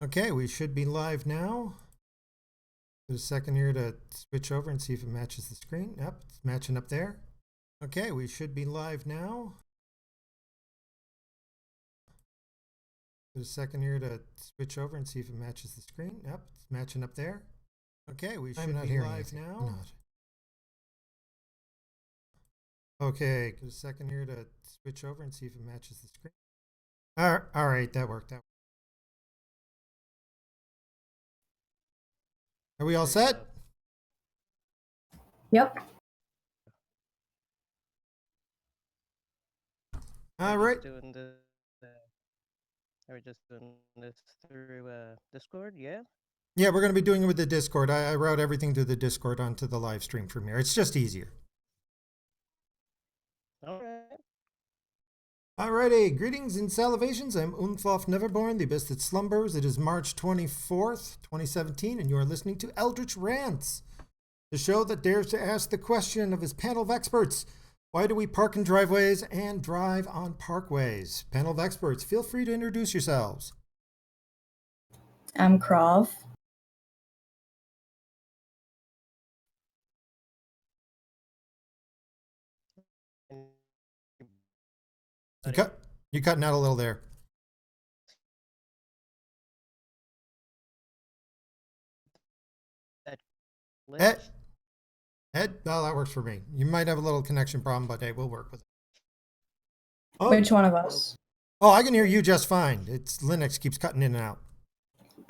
Okay, we should be live now. Give it a second here to switch over and see if it matches the screen. Yep, it's matching up there. Okay, we should be live now. Give it a second here to switch over and see if it matches the screen. Yep, it's matching up there. Okay, we should be live now. Okay, give it a second here to switch over and see if it matches the screen. All right, that worked. Are we all set? Yep. All right. Are we just doing this through Discord? Yeah. Yeah, we're going to be doing it with the Discord. I route everything to the Discord onto the live stream from here. It's just easier. All right. Alrighty, greetings and salutations. I'm Unthloth Neverborn, the abyss that slumbers. It is March 24th, 2017, and you are listening to Eldritch Rants, the show that dares to ask the question of his panel of experts. Why do we park in driveways and drive on parkways? Panel of experts, feel free to introduce yourselves. I'm Krav. You're cutting out a little there. Ed? No, that works for me. You might have a little connection problem, but hey, we'll work with it. Oh. Which one of us? Oh, I can hear you just fine. It's Linux keeps cutting in and out.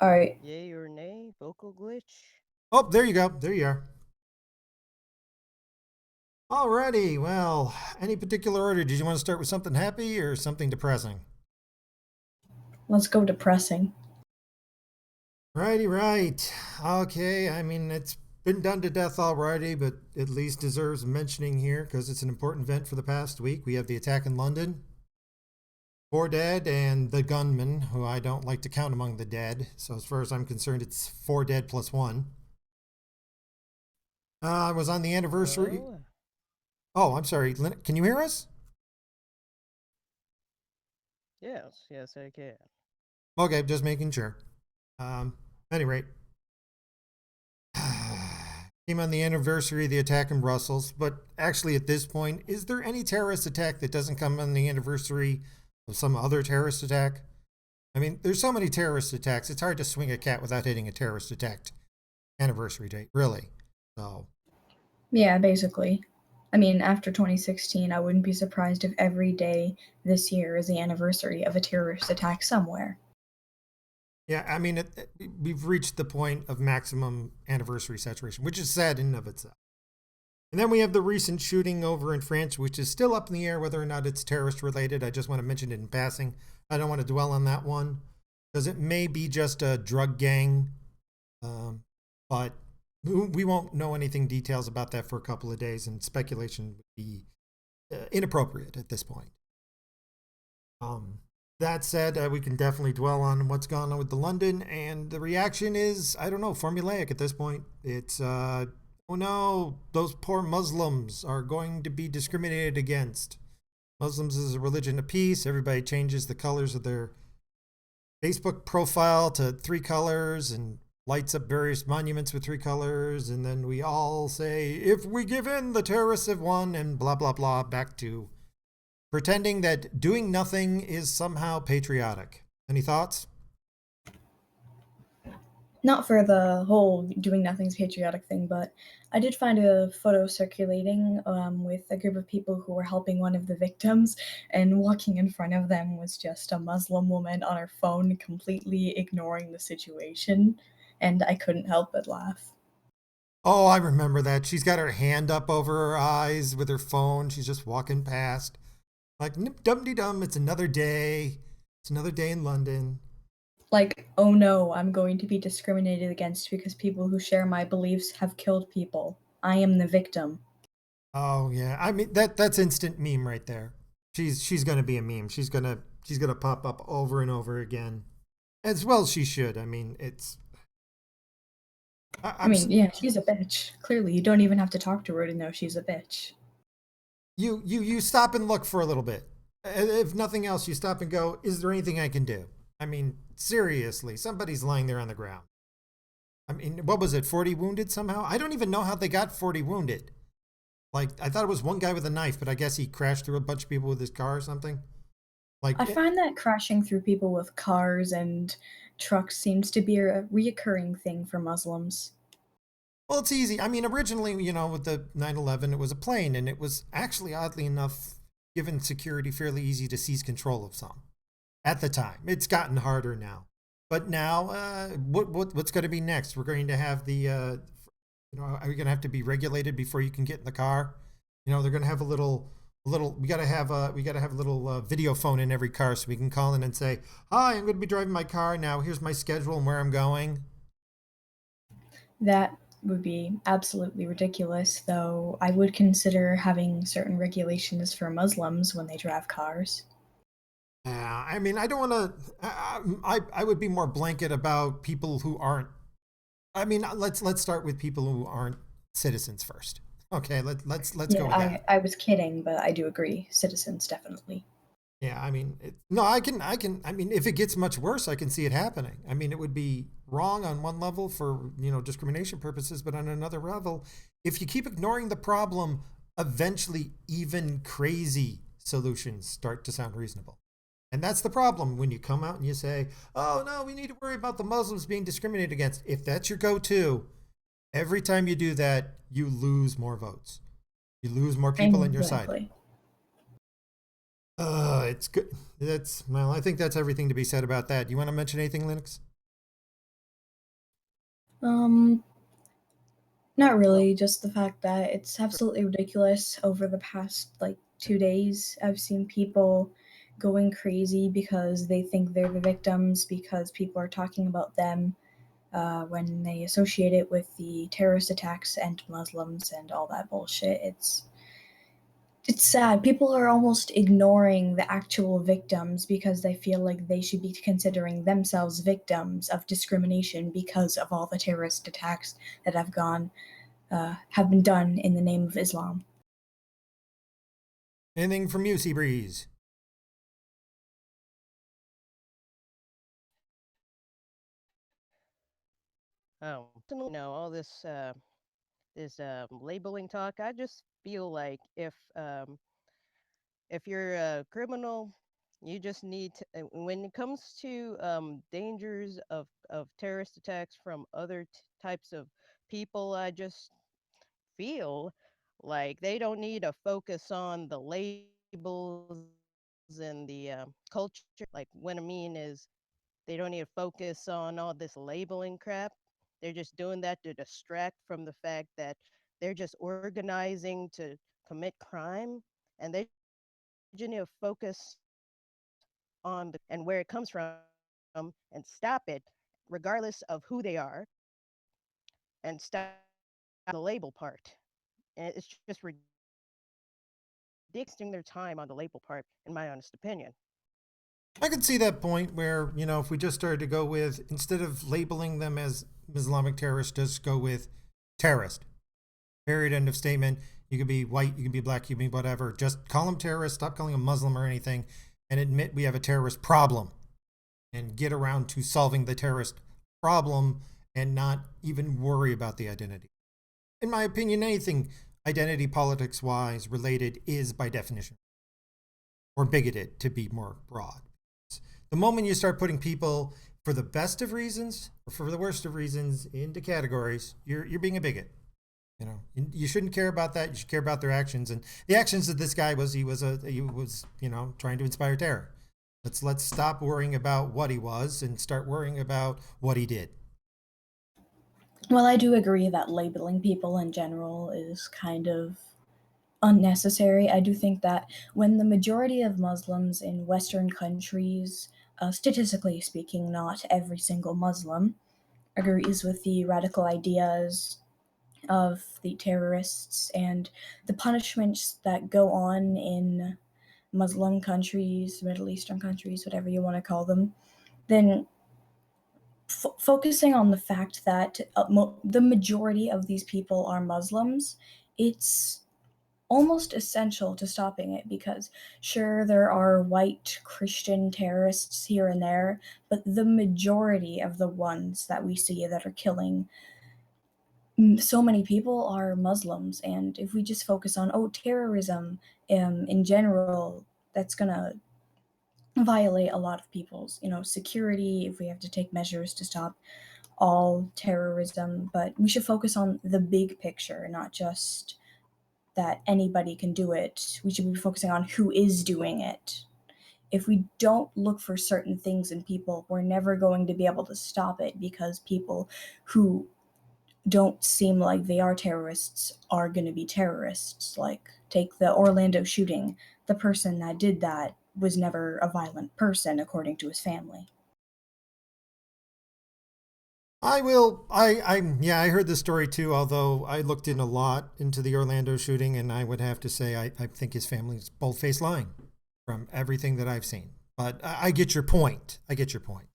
All right. Yay or nay? Vocal glitch? Oh, there you go. There you are. Alrighty, well, any particular order? Did you want to start with something happy or something depressing? Let's go depressing. Righty, right. Okay, I mean, it's been done to death already, but at least deserves mentioning here because it's an important event for the past week. We have the attack in London. 4 dead and the gunman, who I don't like to count among the dead. So as far as I'm concerned, it's 4 dead plus 1. I was on the anniversary. Oh, I'm sorry. Can you hear us? Yes, I can. Okay, just making sure. At any rate, came on the anniversary of the attack in Brussels, but actually at this point, is there any terrorist attack that doesn't come on the anniversary of some other terrorist attack? I mean, there's so many terrorist attacks, it's hard to swing a cat without hitting a terrorist attack anniversary date, really. So. Yeah, basically. I mean, after 2016, I wouldn't be surprised if every day this year is the anniversary of a terrorist attack somewhere. Yeah, I mean, we've reached the point of maximum anniversary saturation, which is sad in and of itself. And then we have the recent shooting over in France, which is still up in the air whether or not it's terrorist related. I just want to mention it in passing. I don't want to dwell on that one because it may be just a drug gang, but we won't know anything details about that for a couple of days, and speculation would be inappropriate at this point. That said, we can definitely dwell on what's gone on with the London, and the reaction is, I don't know, formulaic at this point. It's, oh no, those poor Muslims are going to be discriminated against. Muslims is a religion of peace. Everybody changes the colors of their Facebook profile to 3 colors and lights up various monuments with 3 colors. And then we all say, if we give in, the terrorists have won, and blah, blah, blah, back to pretending that doing nothing is somehow patriotic. Any thoughts? Not for the whole doing nothing's patriotic thing, but I did find a photo circulating with a group of people who were helping one of the victims, and walking in front of them was just a Muslim woman on her phone, completely ignoring the situation, and I couldn't help but laugh. Oh, I remember that. She's got her hand up over her eyes with her phone. She's just walking past. Like, dum-de-dum, it's another day. It's another day in London. Like, oh no, I'm going to be discriminated against because people who share my beliefs have killed people. I am the victim. Oh yeah, I mean that's instant meme right there. She's gonna be a meme. She's gonna pop up over and over again, as well as she should. I mean, it's. I mean, yeah, she's a bitch. Clearly, you don't even have to talk to her to know she's a bitch. You stop and look for a little bit. If nothing else, you stop and go, is there anything I can do? I mean, seriously, somebody's lying there on the ground. I mean, what was it? 40 wounded somehow? I don't even know how they got 40 wounded. Like, I thought it was one guy with a knife, but I guess he crashed through a bunch of people with his car or something. Like, I find that crashing through people with cars and trucks seems to be a reoccurring thing for Muslims. well, it's easy. I mean, originally, with the 9/11, it was a plane, and it was actually, oddly enough, given security, fairly easy to seize control of some at the time. It's gotten harder now. But now, what's going to be next? We're going to have are we going to have to be regulated before you can get in the car? They're going to have we got to have a little video phone in every car so we can call in and say, "Hi, I'm going to be driving my car now. Here's my schedule and where I'm going." That would be absolutely ridiculous, though I would consider having certain regulations for Muslims when they drive cars. I mean, I don't want to. I would be more blanket about people who aren't. I mean, let's start with people who aren't citizens first. Okay, let's go Yeah, with that. I was kidding, but I do agree. Citizens, definitely. Yeah, I mean, no, I can. I mean, if it gets much worse, I can see it happening. I mean, it would be wrong on one level for discrimination purposes, but on another level, if you keep ignoring the problem, eventually even crazy solutions start to sound reasonable. And that's the problem when you come out and you say, "Oh no, we need to worry about the Muslims being discriminated against." If that's your go-to, every time you do that, you lose more votes. You lose more people on your side. Exactly. It's good. I think that's everything to be said about that. You want to mention anything, Linux? Um, Not Well, really, just the fact that it's absolutely ridiculous. Over the past like 2 days, I've seen people going crazy because they think they're the victims because people are talking about them when they associate it with the terrorist attacks and Muslims and all that bullshit. It's sad. People are almost ignoring the actual victims because they feel like they should be considering themselves victims of discrimination because of all the terrorist attacks that have been done in the name of Islam. Anything from you, Seabreeze? all this labeling talk. I just feel like if you're a criminal, you just need to. When it comes to dangers of terrorist attacks from other types of people, I just feel like they don't need to focus on the labels and the culture. Like what I mean is they don't need to focus on all this labeling crap. They're just doing that to distract from the fact that they're just organizing to commit crime, and they just need to focus on and where it comes from and stop it, regardless of who they are, and stop the label part. And it's just wasting their time on the label part, in my honest opinion. I could see that point where, if we just started to go with, instead of labeling them as Islamic terrorists, just go with terrorist. Period. End of statement. You could be white, you could be black, you could be whatever. Just call them terrorists, stop calling them Muslim or anything, and admit we have a terrorist problem and get around to solving the terrorist problem and not even worry about the identity. In my opinion, anything identity politics wise related is by definition or bigoted, to be more broad. The moment you start putting people for the best of reasons or for the worst of reasons into categories, you're being a bigot. You shouldn't care about that. You should care about their actions. And the actions of this guy was he was trying to inspire terror. Let's stop worrying about what he was and start worrying about what he did. Well, I do agree that labeling people in general is kind of unnecessary. I do think that when the majority of Muslims in Western countries, statistically speaking, not every single Muslim, agrees with the radical ideas of the terrorists and the punishments that go on in Muslim countries, Middle Eastern countries, whatever you want to call them, then focusing on the fact that the majority of these people are Muslims, it's almost essential to stopping it because sure there are white Christian terrorists here and there, but the majority of the ones that we see that are killing so many people are Muslims, and if we just focus on terrorism in general, that's gonna violate a lot of people's security if we have to take measures to stop all terrorism. But we should focus on the big picture, not just that anybody can do it. We should be focusing on who is doing it. If we don't look for certain things in people, we're never going to be able to stop it because people who don't seem like they are terrorists are going to be terrorists. Like, take the Orlando shooting. The person that did that was never a violent person, according to his family. Yeah, I heard the story too, although I looked in a lot into the Orlando shooting, and I would have to say I think his family's bold-faced lying from everything that I've seen. But I get your point. I get your point.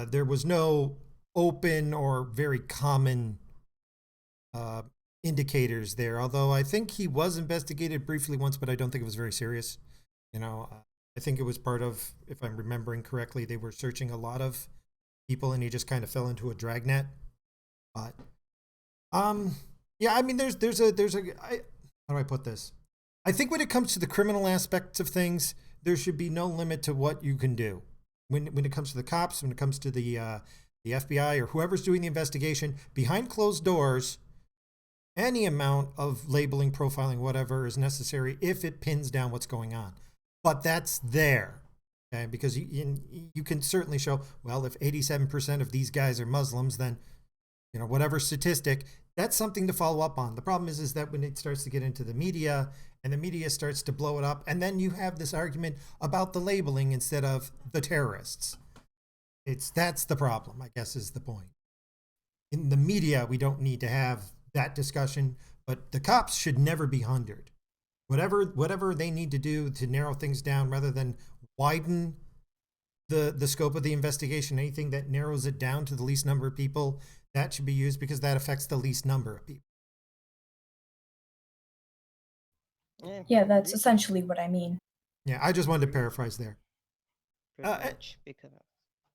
There was no open or very common uh, indicators there, although I think he was investigated briefly once, but I don't think it was very serious. I think it was part of, if I'm remembering correctly, they were searching a lot of people, and he just kind of fell into a dragnet. But um, yeah, I mean, how do I put this? I think when it comes to the criminal aspects of things, there should be no limit to what you can do. When it comes to the cops, when it comes to the FBI or whoever's doing the investigation behind closed doors, any amount of labeling, profiling, whatever is necessary if it pins down what's going on. But that's there. Okay, because you can certainly show, well, if 87% of these guys are Muslims, then, whatever statistic, that's something to follow up on. The problem is that when it starts to get into the media and the media starts to blow it up, and then you have this argument about the labeling instead of the terrorists. That's the problem, I guess, is the point. In the media, we don't need to have that discussion, but the cops should never be hindered. Whatever they need to do to narrow things down rather than widen the scope of the investigation, anything that narrows it down to the least number of people, that should be used because that affects the least number of people. Yeah, that's Agreed. essentially what I mean. Yeah, I just wanted to Agreed. paraphrase there. Pretty At much because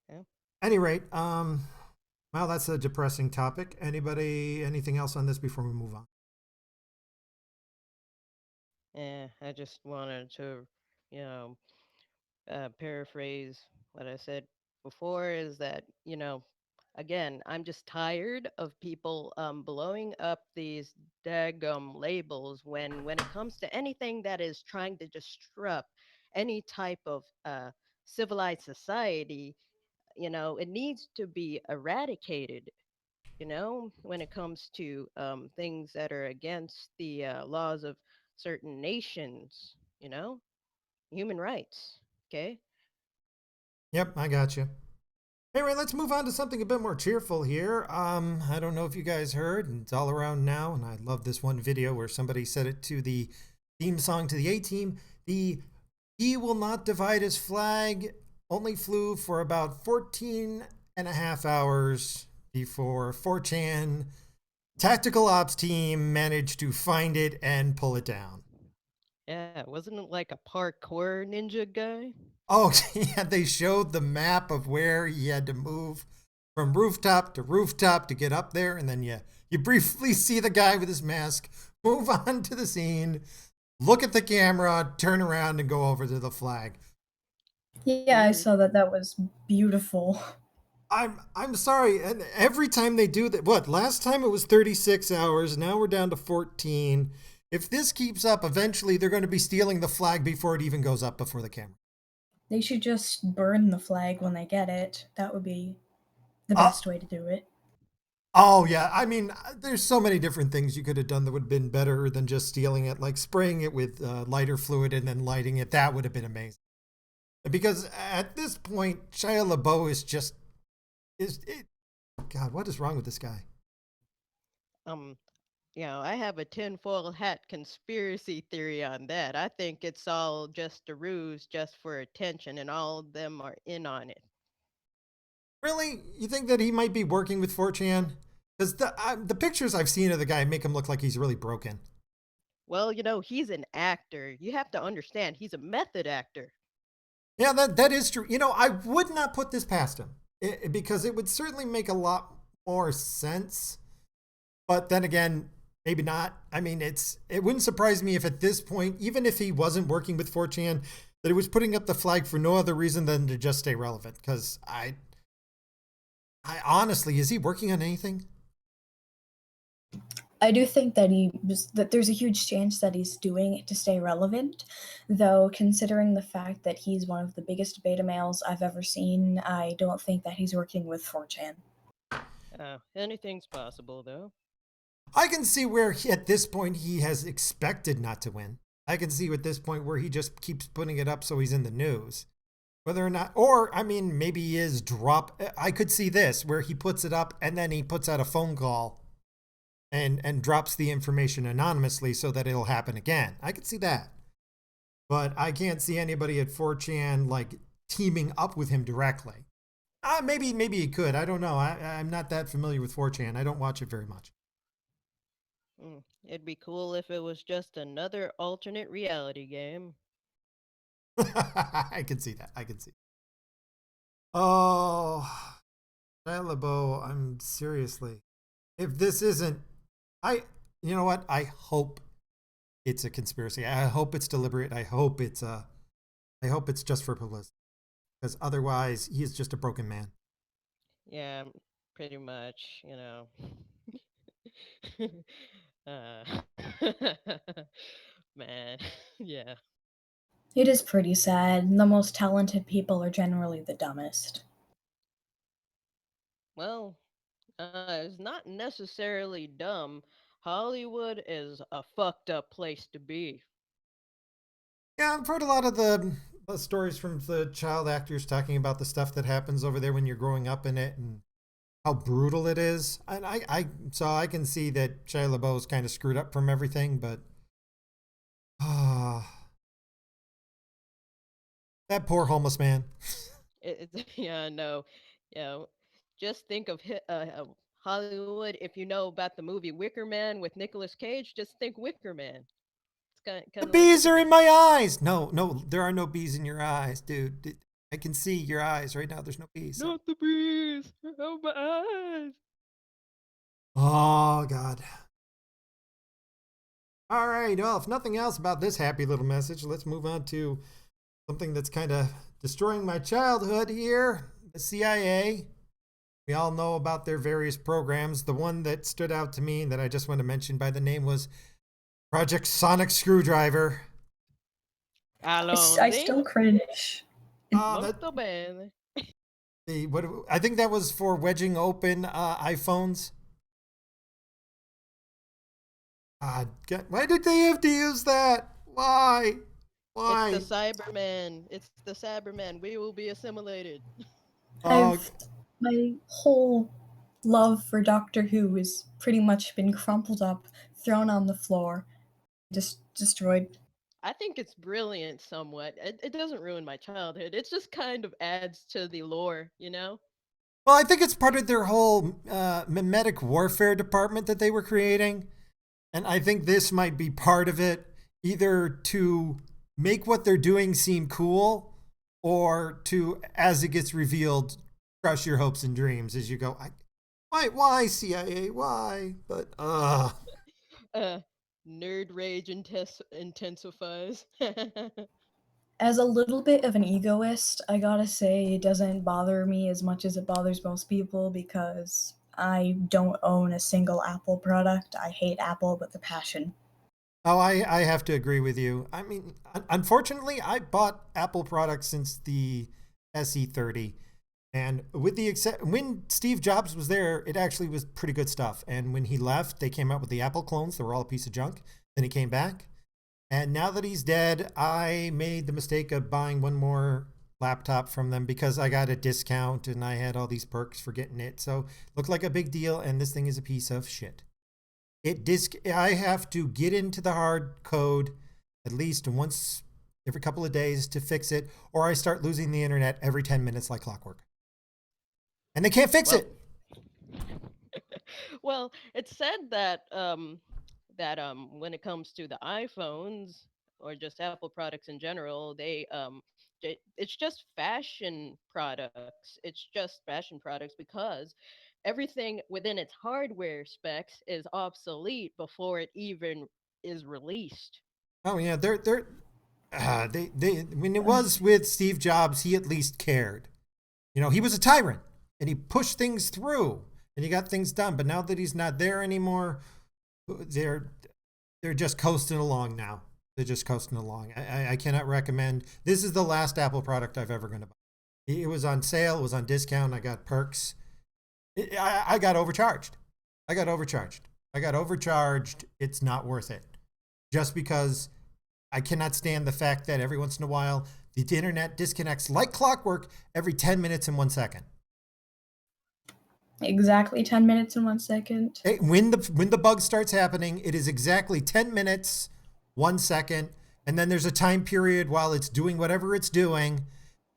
yeah. any rate, well, that's a depressing topic. Anything else on this before we move on? I just wanted to, you know, paraphrase what I said before is that, again, I'm just tired of people blowing up these daggum labels when it comes to anything that is trying to disrupt any type of civilized society. It needs to be eradicated. When it comes to things that are against the laws of certain nations, human rights. Okay. Yep, I got you. Anyway, let's move on to something a bit more cheerful here. I don't know if you guys heard, and it's all around now, and I love this one video where somebody said it to the theme song to the A Team. The "He Will Not Divide His Flag" only flew for about 14 and a half hours before 4chan tactical ops team managed to find it and pull it down. Yeah, wasn't it like a parkour ninja guy? Oh, yeah, they showed the map of where he had to move from rooftop to rooftop to get up there, and then you briefly see the guy with his mask move on to the scene, look at the camera, turn around, and go over to the flag. Yeah, I saw that. That was beautiful. I'm sorry, and every time they do that, what, last time it was 36 hours, now we're down to 14. If this keeps up, eventually they're going to be stealing the flag before it even goes up before the camera. They should just burn the flag when they get it. That would be the Uh, best way to do it. Oh yeah, I mean, there's so many different things you could have done that would have been better than just stealing it, like spraying it with lighter fluid and then lighting it. That would have been amazing. Because at this point, Shia LaBeouf is just is it. God, what is wrong with this guy? Um, I have a tinfoil hat conspiracy theory on that. I think it's all just a ruse just for attention, and all of them are in on it. Really, you think that he might be working with 4chan? Because the pictures I've seen of the guy make him look like he's really broken. Well, he's an actor. You have to understand, he's a method actor. Yeah, that is true. I would not put this past him because it would certainly make a lot more sense. But then again, maybe not. I mean, it wouldn't surprise me if at this point, even if he wasn't working with 4chan, that he was putting up the flag for no other reason than to just stay relevant. Because I honestly, is he working on anything? I do think that there's a huge chance that he's doing it to stay relevant, though considering the fact that he's one of the biggest beta males I've ever seen, I don't think that he's working with 4chan. Anything's possible, though. I can see where at this point he has expected not to win. I can see at this point where he just keeps putting it up so he's in the news. Whether or not, or I mean, maybe he is I could see this where he puts it up and then he puts out a phone call and drops the information anonymously so that it'll happen again. I could see that. But I can't see anybody at 4chan like teaming up with him directly. Maybe he could. I don't know. I'm not that familiar with 4chan. I don't watch it very much. It'd be cool if it was just another alternate reality game. I can see that. I can see. Oh, Shia LaBeouf, I'm seriously. If this isn't, you know what? I hope it's a conspiracy. I hope it's deliberate. I hope it's just for publicity. Because otherwise, he is just a broken man. Yeah, pretty much, uh, man, yeah. It is pretty sad. The most talented people are generally the dumbest. Well, it's not necessarily dumb. Hollywood is a fucked up place to be. Yeah, I've heard a lot of the stories from the child actors talking about the stuff that happens over there when you're growing up in it and how brutal it is. And so I can see that Shia LaBeouf is kind of screwed up from everything, but that poor homeless man. Yeah, no, yeah. Just think of Hollywood. If you know about the movie Wicker Man with Nicolas Cage, just think Wicker Man. It's The kind of like bees Wicker are in Man. my eyes. No, there are no bees in your eyes, dude. I can see your eyes right now. There's no bees. Not the bees. Oh my eyes. Oh God. All right. Well, if nothing else about this happy little message, let's move on to something that's kind of destroying my childhood here. The CIA. We all know about their various programs. The one that stood out to me that I just want to mention by the name was Project Sonic Screwdriver. I still cringe. That Molto bene. I think that was for wedging open iPhones. Why did they have to use that? Why? It's the Why? Cyberman. It's the Cyberman. We will be assimilated. Oh, I've my whole love for Doctor Who has pretty much been crumpled up, thrown on the floor, just destroyed. I think it's brilliant somewhat. It doesn't ruin my childhood. It just kind of adds to the lore. well, I think it's part of their whole mimetic warfare department that they were creating. And I think this might be part of it, either to make what they're doing seem cool or to, as it gets revealed, crush your hopes and dreams as you go, why CIA? Why? But, uh, Nerd rage intensifies. As a little bit of an egoist, I gotta say it doesn't bother me as much as it bothers most people because I don't own a single Apple product. I hate Apple with a passion. Oh, I have to agree with you. I mean, unfortunately, I bought Apple products since the SE30. And with the when Steve Jobs was there, it actually was pretty good stuff. And when he left, they came out with the Apple clones. They were all a piece of junk. Then he came back. And now that he's dead, I made the mistake of buying one more laptop from them because I got a discount and I had all these perks for getting it. So it looked like a big deal. And this thing is a piece of shit. I have to get into the hard code at least once every couple of days to fix it, or I start losing the internet every 10 minutes like clockwork. And they can't fix Well, it. well, it's said that that when it comes to the iPhones or just Apple products in general, it's just fashion products. It's just fashion products because everything within its hardware specs is obsolete before it even is released. Oh yeah, they when it was with Steve Jobs, he at least cared. You know, he was a tyrant and he pushed things through and he got things done. But now that he's not there anymore, they're they're just coasting along now. They're just coasting along. I cannot recommend. This is the last Apple product I've ever going to buy. It was on sale. It was on discount. I got perks. I got overcharged. I got overcharged. I got overcharged. It's not worth it. Just because I cannot stand the fact that every once in a while the internet disconnects like clockwork every 10 minutes and 1 second. Exactly 10 minutes and 1 second. When the bug starts happening, it is exactly 10 minutes, 1 second, and then there's a time period while it's doing whatever it's doing,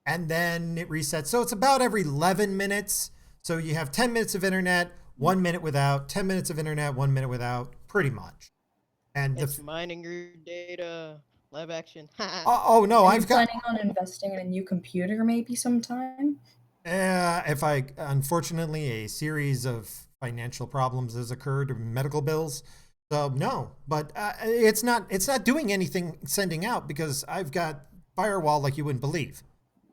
and then it resets. So it's about every 11 minutes. So you have 10 minutes of internet, 1 minute without, 10 minutes of internet, 1 minute without, pretty much. And It's mining your data. Live action. oh no, Are you I've got planning on investing in a new computer maybe sometime? if I unfortunately a series of financial problems has occurred, medical bills. So no, but it's not doing anything sending out because I've got firewall like you wouldn't believe.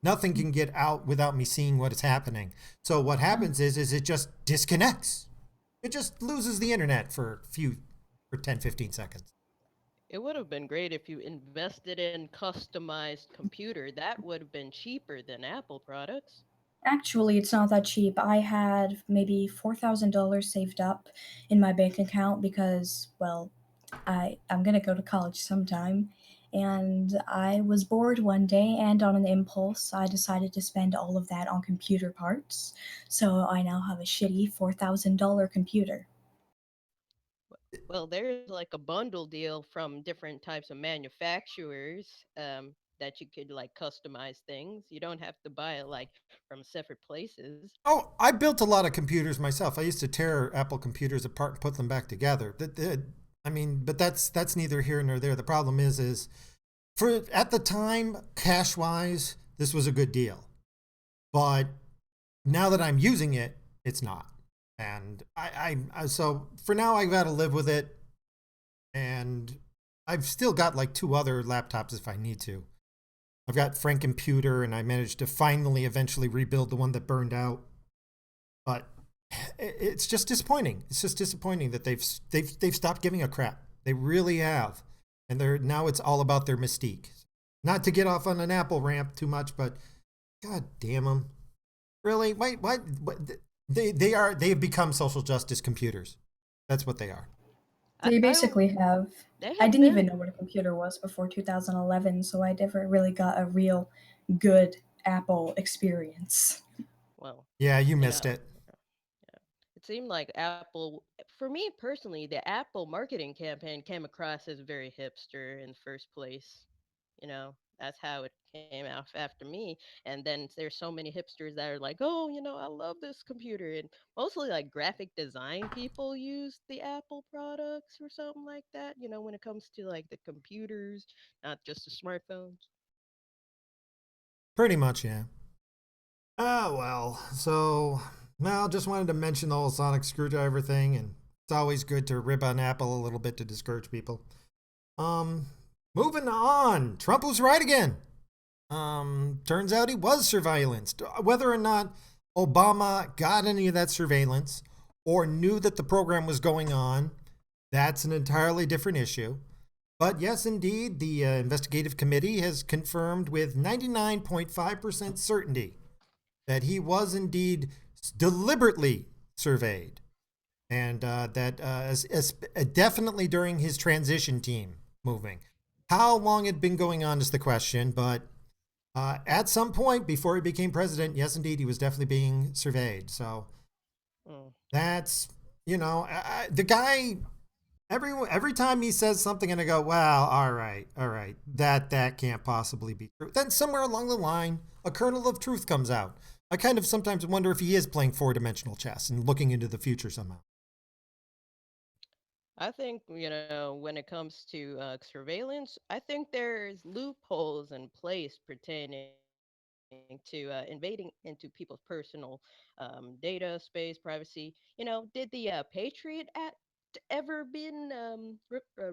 Nothing can get out without me seeing what is happening. So what happens is it just disconnects. It just loses the internet for 10 15 seconds. It would have been great if you invested in customized computer. That would have been cheaper than Apple products. Actually, it's not that cheap. I had maybe $4,000 saved up in my bank account because, well, I'm gonna go to college sometime. And I was bored one day, and on an impulse, I decided to spend all of that on computer parts. So I now have a shitty $4,000 computer. Well, there's like a bundle deal from different types of manufacturers that you could like customize things. You don't have to buy it like from separate places. Oh, I built a lot of computers myself. I used to tear Apple computers apart and put them back together. I mean, but that's neither here nor there. The problem is for at the time, cash wise, this was a good deal. But now that I'm using it, it's not. And so for now, I've got to live with it. And I've still got like two other laptops if I need to. I've got Frank Computer, and I managed to finally eventually rebuild the one that burned out. But it's just disappointing. It's just disappointing that they've stopped giving a crap. They really have, and now it's all about their mystique. Not to get off on an Apple rant too much, but God damn them! Really? Why? They have become social justice computers. That's what they are. They I don't. basically have. They I have didn't even been. know what a computer was before 2011, so I never really got a real good Apple experience. Well, Yeah, you you missed know, it. yeah. It seemed like Apple, for me personally, the Apple marketing campaign came across as very hipster in the first place. That's how it came out after me. And then there's so many hipsters that are like, oh, I love this computer. And mostly like graphic design people use the Apple products or something like that, when it comes to like the computers, not just the smartphones. Pretty much, yeah. Oh well. So well, just wanted to mention the whole sonic screwdriver thing, and it's always good to rib on Apple a little bit to discourage people. Um, moving on. Trump was right again. Turns out he was surveillanced. Whether or not Obama got any of that surveillance or knew that the program was going on, that's an entirely different issue. But yes, indeed, the investigative committee has confirmed with 99.5% certainty that he was indeed deliberately surveyed, and that definitely during his transition team moving. How long it had been going on is the question, but at some point before he became president, yes, indeed, he was definitely being surveyed. So Mm. that's, the guy, every time he says something and I go, well, all right, that can't possibly be true. Then somewhere along the line, a kernel of truth comes out. I kind of sometimes wonder if he is playing four-dimensional chess and looking into the future somehow. I think, when it comes to surveillance, I think there's loopholes in place pertaining to invading into people's personal data, space, privacy. Did the Patriot Act ever been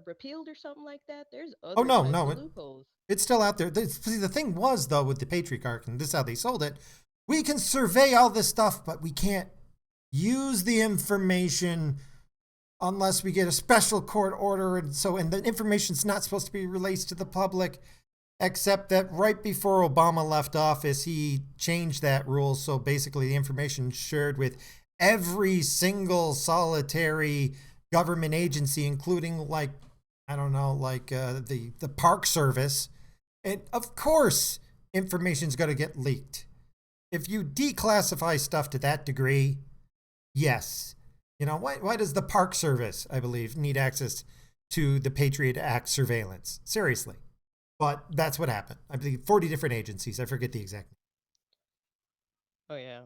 repealed or something like that? There's Oh other no, types no, of it, loopholes. it's still out there. See, the thing was though with the Patriarch, and this is how they sold it. We can survey all this stuff, but we can't use the information unless we get a special court order. And the information's not supposed to be released to the public, except that right before Obama left office, he changed that rule. So basically, the information shared with every single solitary government agency, including like, I don't know, like the Park Service. And of course, information's going to get leaked. If you declassify stuff to that degree, yes. Why does the Park Service, I believe, need access to the Patriot Act surveillance? Seriously. But that's what happened. I believe 40 different agencies. I forget the exact. Oh yeah.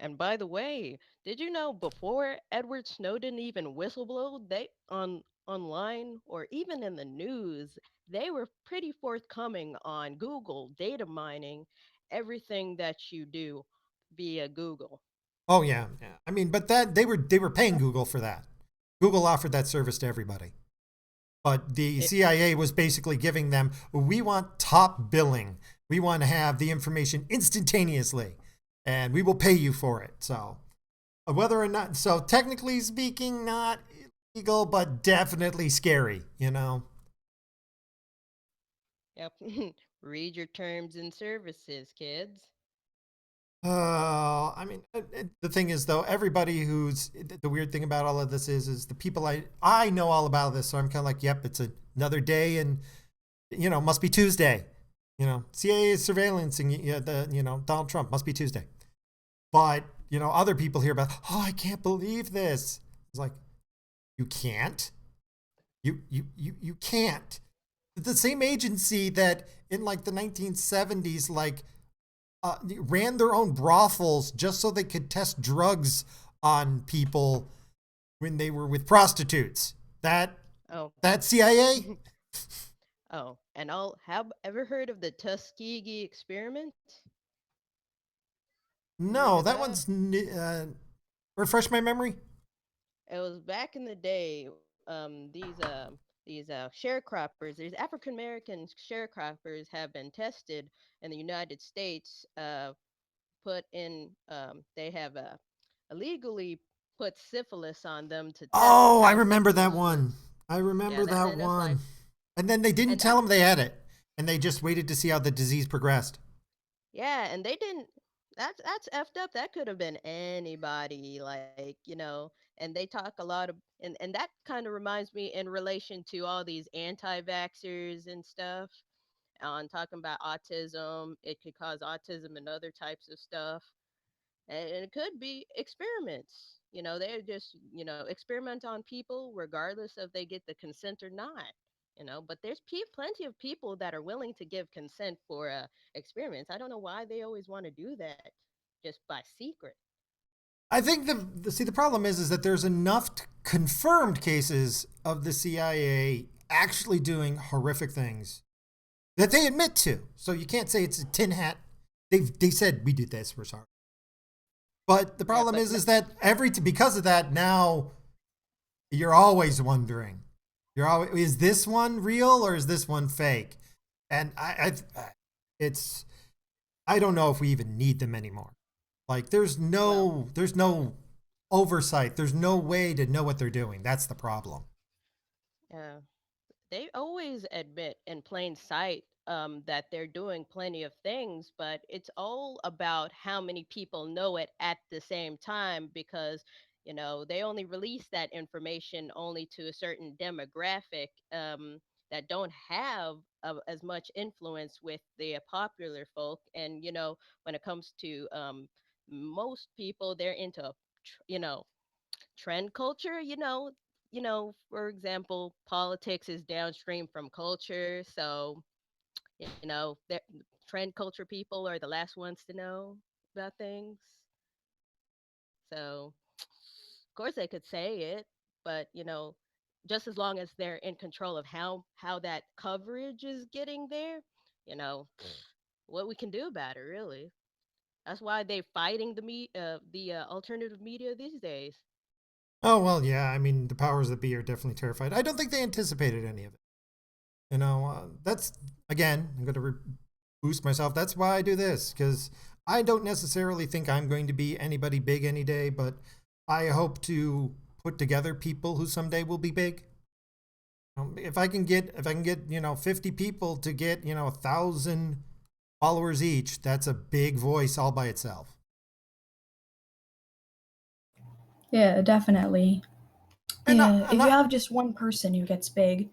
And by the way, did you know before Edward Snowden even whistleblowed, they online or even in the news, they were pretty forthcoming on Google data mining everything that you do via Google. Oh yeah, yeah. I mean, but that they were paying Google for that. Google offered that service to everybody. But the It CIA was basically giving them, we want top billing. We want to have the information instantaneously, and we will pay you for it. So, whether or not, so technically speaking, not illegal, but definitely scary. yep. Read your terms and services, kids. I mean, the thing is, though, everybody who's the weird thing about all of this is the people I know all about this. So I'm kind of like, yep, it's another day, and must be Tuesday. CIA is surveillancing Donald Trump, must be Tuesday. But other people hear about, oh, I can't believe this. It's like, you can't, you can't. The same agency that in like the 1970s, like ran their own brothels just so they could test drugs on people when they were with prostitutes. Oh. That CIA? Oh, and I'll have ever heard of the Tuskegee experiment? You heard No, of that that? one's refresh my memory. It was back in the day. These sharecroppers, these African American sharecroppers, have been tested in the United States. Put in, they have illegally put syphilis on them to test Oh, I how remember that syphilis one. was. I Yeah, remember that, that and it's like, one. And then they didn't and tell that's them they had it, and they just waited to see how the disease progressed. yeah, and they didn't. That's effed up. That could have been anybody, and they talk a lot of, and that kind of reminds me in relation to all these anti-vaxxers and stuff. On talking about autism, it could cause autism and other types of stuff, and it could be experiments. They're just experiment on people regardless if they get the consent or not. But there's plenty of people that are willing to give consent for experiments. I don't know why they always want to do that just by secret. I think the problem is that there's enough confirmed cases of the CIA actually doing horrific things that they admit to. So you can't say it's a tin hat. They said we did this. We're sorry. But the Yeah, problem but is that because of that now you're always wondering. You're always, is this one real or is this one fake? And it's I don't know if we even need them anymore. Like well, there's no oversight. There's no way to know what they're doing. That's the problem. yeah. They always admit in plain sight that they're doing plenty of things, but it's all about how many people know it at the same time because, they only release that information only to a certain demographic that don't have as much influence with the popular folk. And, when it comes to most people, they're into, trend culture, for example, politics is downstream from culture. So, trend culture people are the last ones to know about things. So, of course, they could say it, but, just as long as they're in control of how that coverage is getting there, you know, what we can do about it, really. That's why they're fighting the alternative media these days. Oh, well, yeah. I mean, the powers that be are definitely terrified. I don't think they anticipated any of it. That's, again, I'm going to boost myself. That's why I do this, because I don't necessarily think I'm going to be anybody big any day, but I hope to put together people who someday will be big. If I can get 50 people to get 1,000 followers each, that's a big voice all by itself. Yeah, definitely. And Yeah, I'm if you not have just one person who gets big,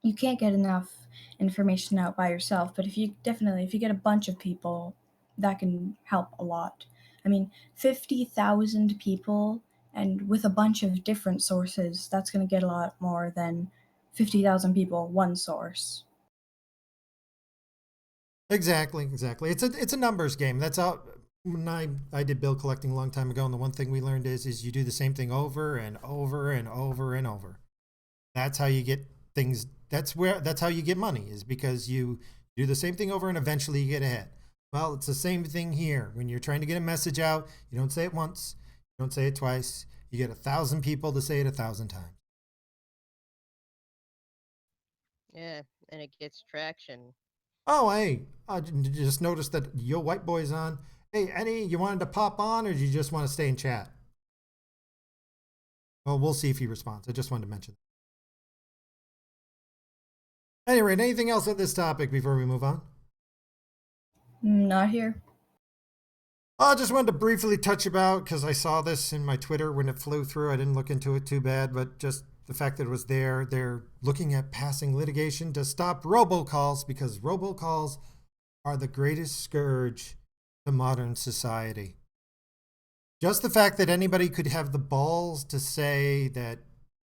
you can't get enough information out by yourself. But if you get a bunch of people, that can help a lot. I mean, 50,000 people, and with a bunch of different sources, that's going to get a lot more than 50,000 people, one source. exactly. It's a numbers game. That's all. When I did bill collecting a long time ago, and the one thing we learned is you do the same thing over and over and over and over. That's how you get things. That's how you get money, is because you do the same thing over and eventually you get ahead. Well, it's the same thing here. When you're trying to get a message out, you don't say it once, you don't say it twice. You get 1,000 people to say it 1,000 times. Yeah, and it gets traction. Oh, hey, I just noticed that Yo White Boy's on. Hey, Eddie, you wanted to pop on, or do you just want to stay in chat? Well, we'll see if he responds. I just wanted to mention that. Anyway, anything else on this topic before we move on? Not here. I just wanted to briefly touch about, because I saw this in my Twitter when it flew through. I didn't look into it too bad, but just the fact that it was there. They're looking at passing litigation to stop robocalls, because robocalls are the greatest scourge to modern society. Just the fact that anybody could have the balls to say that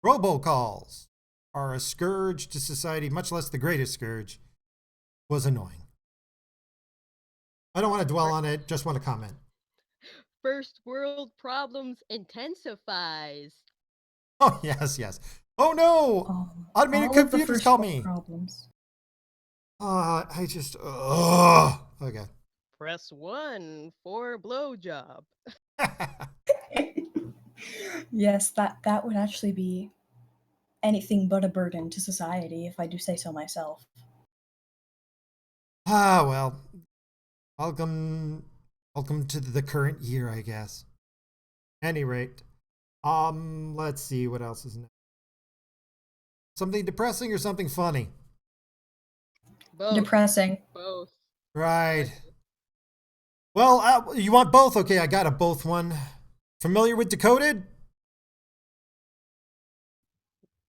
robocalls are a scourge to society, much less the greatest scourge, was annoying. I don't want to dwell Fir- on it, just want to comment. First world problems intensifies. Oh, yes. Oh, no! Automated All of the computers first call world me. problems. I just, okay. Press 1 for blowjob. Yes, that would actually be anything but a burden to society, if I do say so myself. Well, welcome, welcome to the current year, I guess. Any rate, let's see what else is next. Something depressing or something funny? Both. Depressing. Both. Right. Okay. Well, you want both? Okay, I got a both one. Familiar with Decoded?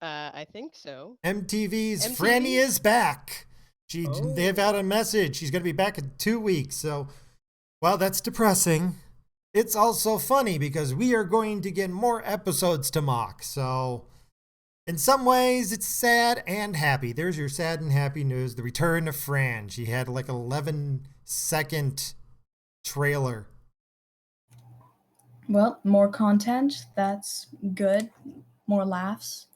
I think so. MTV's Franny MTV? is back. They've Oh. had a message. She's going to be back in 2 weeks. So, well, that's depressing. It's also funny because we are going to get more episodes to mock. So, in some ways, it's sad and happy. There's your sad and happy news. The return of Fran. She had like an 11-second trailer. Well, more content, that's good. More laughs,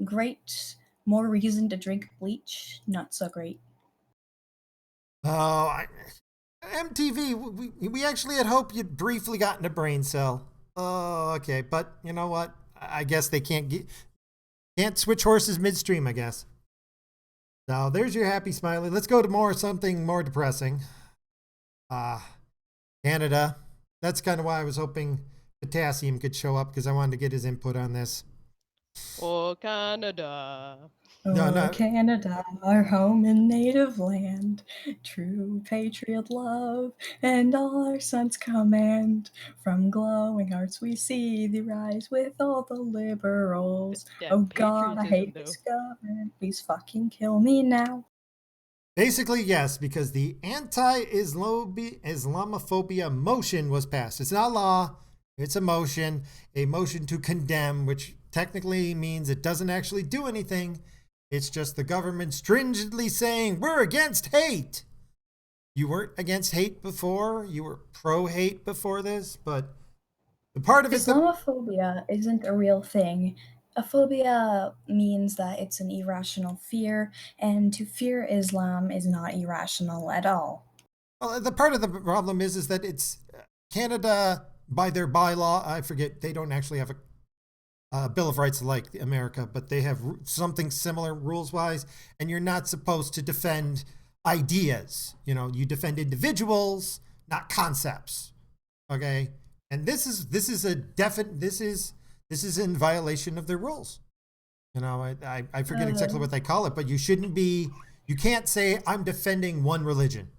great. More reason to drink bleach, not so great. Oh, MTV, we actually had hoped you'd briefly gotten a brain cell. Oh, okay. But you know what? I guess they can't switch horses midstream, I guess. So there's your happy smiley. Let's go to something more depressing. Uh, Canada. That's kind of why I was hoping Potassium could show up, because I wanted to get his input on this. Oh, Canada. No, Oh, no. Canada, our home and native land, true patriot love, and all our sons command. From glowing hearts we see thee rise with all the liberals. That Oh God, I patriotism, hate though. this government, please fucking kill me now. Basically, yes, because the anti-Islamophobia motion was passed. It's not law, it's a motion to condemn, which technically means it doesn't actually do anything. It's just the government stringently saying, we're against hate. You weren't against hate before, you were pro hate before this, but the part of it that. Islamophobia isn't a real thing. A phobia means that it's an irrational fear, and to fear Islam is not irrational at all. Well, the part of the problem is that it's Canada by their bylaw. I forget they don't actually have a Bill of Rights like America, but they have something similar rules wise, and you're not supposed to defend ideas. You defend individuals, not concepts. Okay, and this is a definite this is in violation of their rules. I forget exactly Uh, what they call it, but you can't say I'm defending one religion.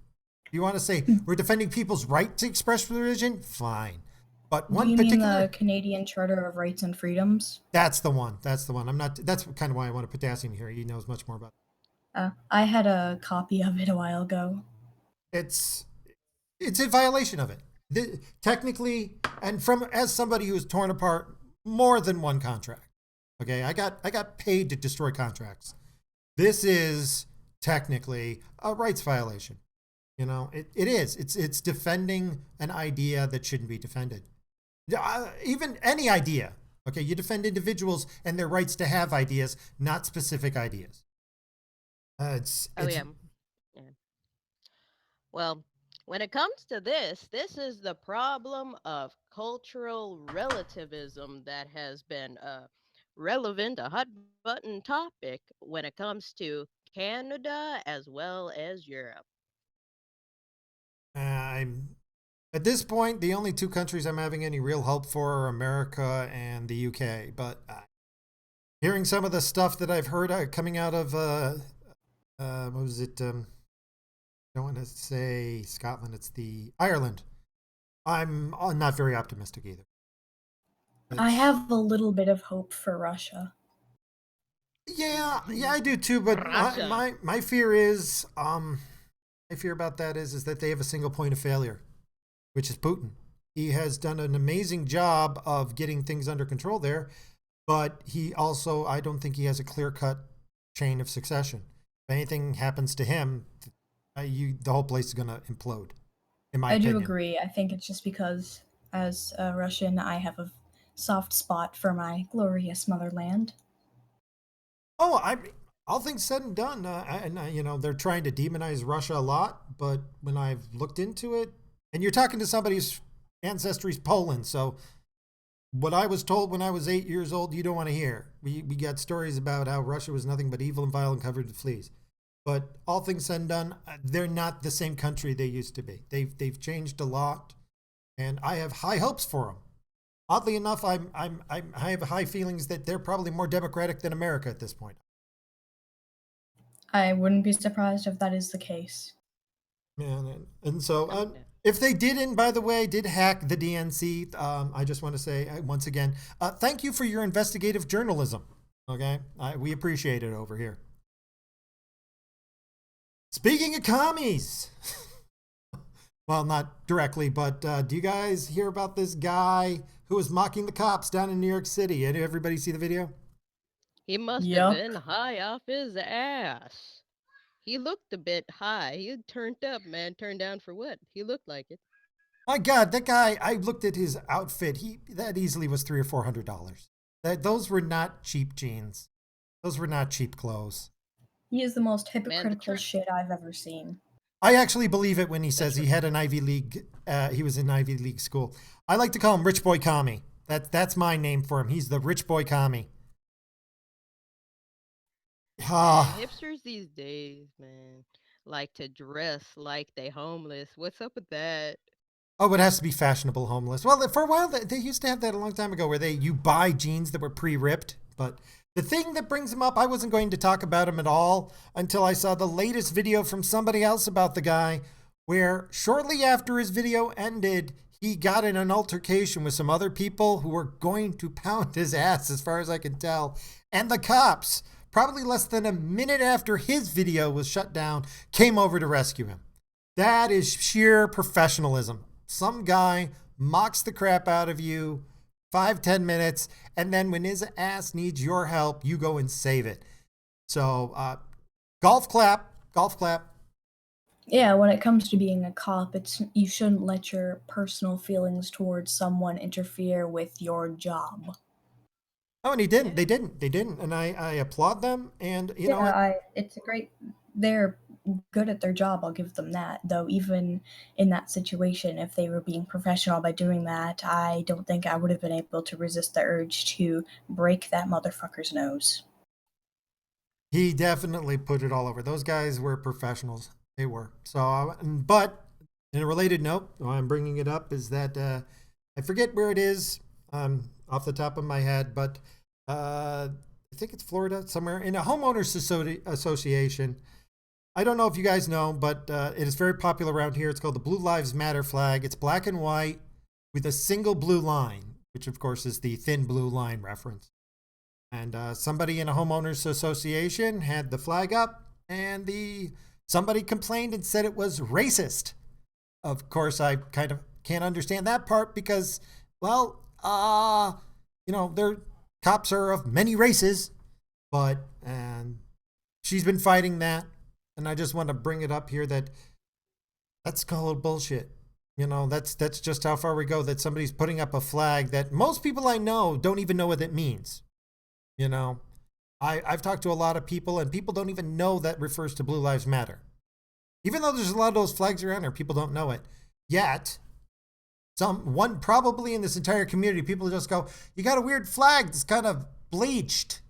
You want to say we're defending people's right to express religion? Fine. But do one you mean the particular, Canadian Charter of Rights and Freedoms? that's the one. That's the one. That's kind of why I want to put Potassium here. He knows much more about I had a copy of it a while ago. it. It's a violation of it. Technically, and from as somebody who's torn apart more than one contract. Okay, I got paid to destroy contracts. This is technically a rights violation. It is. It's defending an idea that shouldn't be defended. Even any idea. Okay, you defend individuals and their rights to have ideas, not specific ideas. Oh It's yeah. Yeah. Well, when it comes to this is the problem of cultural relativism that has been relevant, a hot button topic when it comes to Canada as well as Europe. I'm at this point the only two countries I'm having any real hope for are America and the UK. But hearing some of the stuff that I've heard coming out of what was it? I don't want to say Scotland. It's the Ireland. I'm not very optimistic either. I It's have a little bit of hope for Russia. yeah, I do too. But my Russia. my, my fear is my fear about that is that they have a single point of failure, which is Putin. He has done an amazing job of getting things under control there, but he also I don't think he has a clear cut chain of succession. If anything happens to him, the whole place is going to implode, in my I do opinion. agree. I think it's just because, as a Russian, I have a soft spot for my glorious motherland. Oh, all things said and done, and they're trying to demonize Russia a lot, but when I've looked into it, and you're talking to somebody whose ancestry is Poland, so what I was told when I was 8 years old, you don't want to hear. We got stories about how Russia was nothing but evil and vile and covered with fleas. But all things said and done, they're not the same country they used to be. They've changed a lot, and I have high hopes for them. Oddly enough, I have high feelings that they're probably more democratic than America at this point. I wouldn't be surprised if that is the case. Man, and so Oh yeah. if they didn't, by the way, did hack the DNC, I just want to say once again, thank you for your investigative journalism. Okay, we appreciate it over here. Speaking of commies, well, not directly, but do you guys hear about this guy who was mocking the cops down in New York City? Did everybody see the video? He must have Yup. been high off his ass. He looked a bit high. He had turned up, man. Turned down for what? He looked like it. My God, that guy! I looked at his outfit. He that easily was $300 or $400. Those were not cheap jeans. Those were not cheap clothes. He is the most Man, the hypocritical trend. shit I've ever seen. I actually believe it when he The says tr- he had an Ivy League. He was in Ivy League school. I like to call him Rich Boy Commie. That's my name for him. He's the Rich Boy Commie. Man, Ah, hipsters these days, man, like to dress like they homeless. What's up with that? oh, it has to be fashionable homeless. Well, for a while they used to have that a long time ago, where you buy jeans that were pre-ripped. But the thing that brings him up, I wasn't going to talk about him at all until I saw the latest video from somebody else about the guy, where shortly after his video ended, he got in an altercation with some other people who were going to pound his ass, as far as I can tell. And the cops, probably less than a minute after his video was shut down, came over to rescue him. That is sheer professionalism. Some guy mocks the crap out of you 5, 10 minutes, and then when his ass needs your help, you go and save it. So, golf clap, golf clap. Yeah, when it comes to being a cop, it's you shouldn't let your personal feelings towards someone interfere with your job. Oh, and he didn't. Yeah. They didn't. And I applaud them. And you know Yeah, what? it's a great. They're good at their job. I'll give them that. Though even in that situation, if they were being professional by doing that, I don't think I would have been able to resist the urge to break that motherfucker's nose. He definitely put it all over. Those guys were professionals. They were. So, but in a related note, why I'm bringing it up is that I forget where it is off the top of my head, but I think it's Florida, somewhere in a homeowners association. I don't know if you guys know, but it is very popular around here. It's called the Blue Lives Matter flag. It's black and white with a single blue line, which of course is the thin blue line reference. And somebody in a homeowners association had the flag up, and somebody complained and said it was racist. Of course, I kind of can't understand that part because, well, their cops are of many races, but and she's been fighting that, and I just want to bring it up here that that's called bullshit. That's just how far we go. That somebody's putting up a flag that most people I know don't even know what it means. You know, I've talked to a lot of people, and people don't even know that refers to Blue Lives Matter. Even though there's a lot of those flags around there, people don't know it. Yet, one probably in this entire community, people just go, "You got a weird flag that's kind of bleached.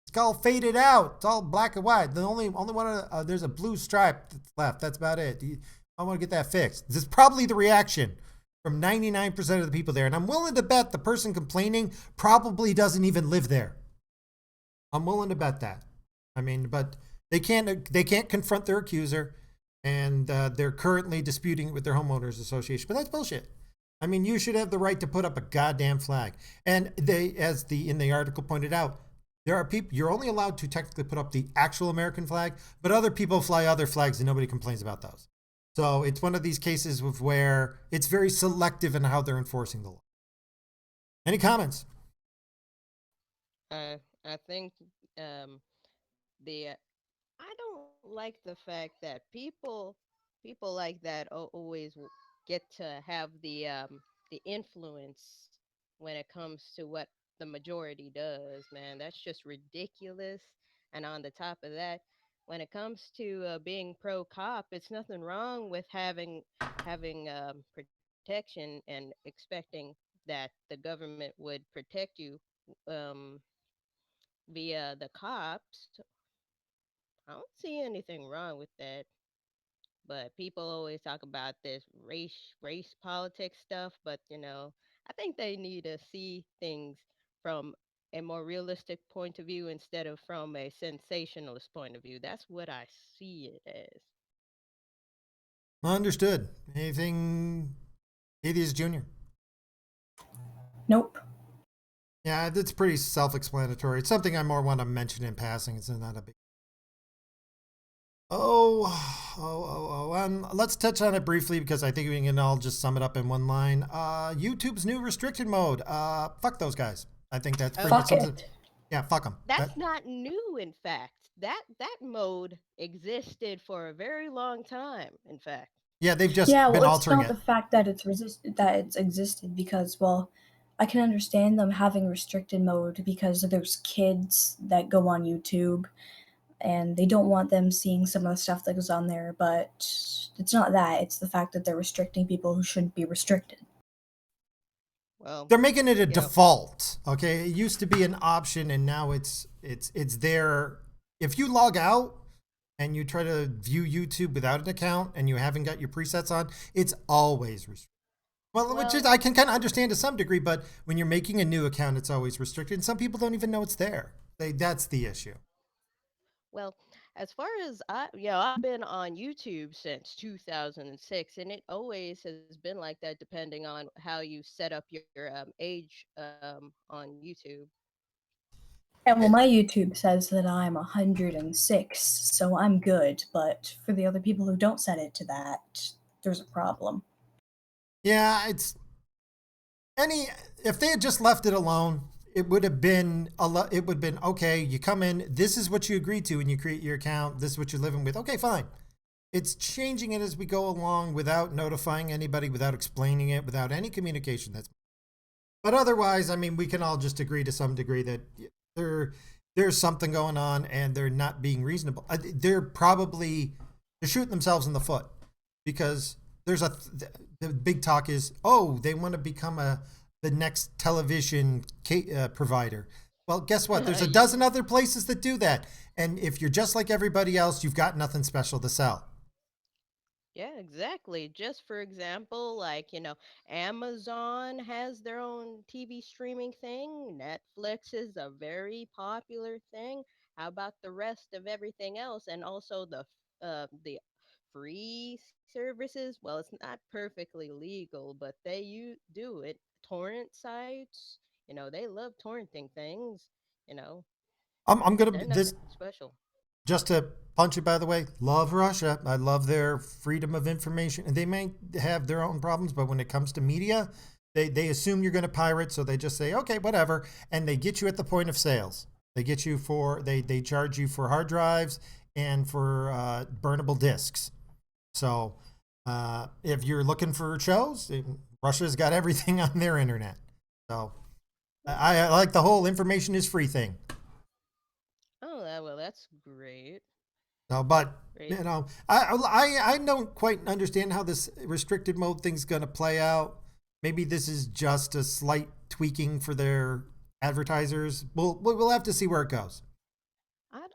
It's all faded out. It's all black and white. The only one there's a blue stripe that's left. That's about it. I want to get that fixed." This is probably the reaction from 99% of the people there, and I'm willing to bet the person complaining probably doesn't even live there. I'm willing to bet that. I mean, but they can't confront their accuser, and they're currently disputing it with their homeowners association. But that's bullshit. I mean, you should have the right to put up a goddamn flag. And as in the article pointed out, there are people you're only allowed to technically put up the actual American flag, but other people fly other flags, and nobody complains about those. So it's one of these cases where it's very selective in how they're enforcing the law. Any comments? I think um, the I don't like the fact that people like that always get to have the influence when it comes to what the majority does. Man, that's just ridiculous. And on the top of that, when it comes to being pro cop, it's nothing wrong with having protection and expecting that the government would protect you um, via the cops. I don't see anything wrong with that. But people always talk about this race politics stuff, but I think they need to see things from a more realistic point of view instead of from a sensationalist point of view. That's what I see it as. Understood. Anything, Atheist Jr.? Nope. Yeah, it's pretty self-explanatory. It's something I more want to mention in passing. It's not a big. Let's touch on it briefly because I think we can all just sum it up in one line. YouTube's new restricted mode. Fuck those guys. I think that's pretty much Fuck something. it. Yeah, fuck them. That's not new, in fact. That mode existed for a very long time, in fact. Yeah, they've just Yeah, been well, it's altering not it. the fact that it's existed because, well, I can understand them having restricted mode because there's kids that go on YouTube and they don't want them seeing some of the stuff that goes on there, but it's not that. It's the fact that they're restricting people who shouldn't be restricted. Well, They're making it a yeah. default. Okay, it used to be an option, and now it's there. If you log out and you try to view YouTube without an account and you haven't got your presets on, it's always restricted. Well, which is Well, I can kind of understand to some degree, but when you're making a new account, it's always restricted, and some people don't even know it's there. That's the issue. Well, as far as I've been on YouTube since 2006, and it always has been like that, depending on how you set up your age on YouTube. Yeah, well, my YouTube says that I'm 106, so I'm good, but for the other people who don't set it to that, there's a problem. Yeah, it's any if they had just left it alone, it would have been it would have been okay. You come in, this is what you agreed to when you create your account. This is what you're living with. Okay, fine. It's changing it as we go along without notifying anybody, without explaining it, without any communication. That's But otherwise, I mean, we can all just agree to some degree that there there's something going on, and they're not being reasonable. They're shooting themselves in the foot because there's the big talk is, oh, they want to become the next television provider. Well, guess what? There's a Ye- dozen other places that do that, and if you're just like everybody else, you've got nothing special to sell. Yeah, exactly. Just for example, like, Amazon has their own TV streaming thing. Netflix is a very popular thing. How about the rest of everything else? And also the free services. Well, it's not perfectly legal, but do it. Torrent sites, they love torrenting things. You know, I'm gonna they're this nothing special. just to punch it, by the way, love Russia. I love their freedom of information. And they may have their own problems, but when it comes to media, they assume you're going to pirate. So they just say, okay, whatever. And they get you at the point of sales. They charge you for hard drives and for burnable discs. So if you're looking for shows, Russia's got everything on their internet. So I like the whole information is free thing. Oh, well, that's great. No, but Great. I don't quite understand how this restricted mode thing's going to play out. Maybe this is just a slight tweaking for their advertisers. We'll have to see where it goes. I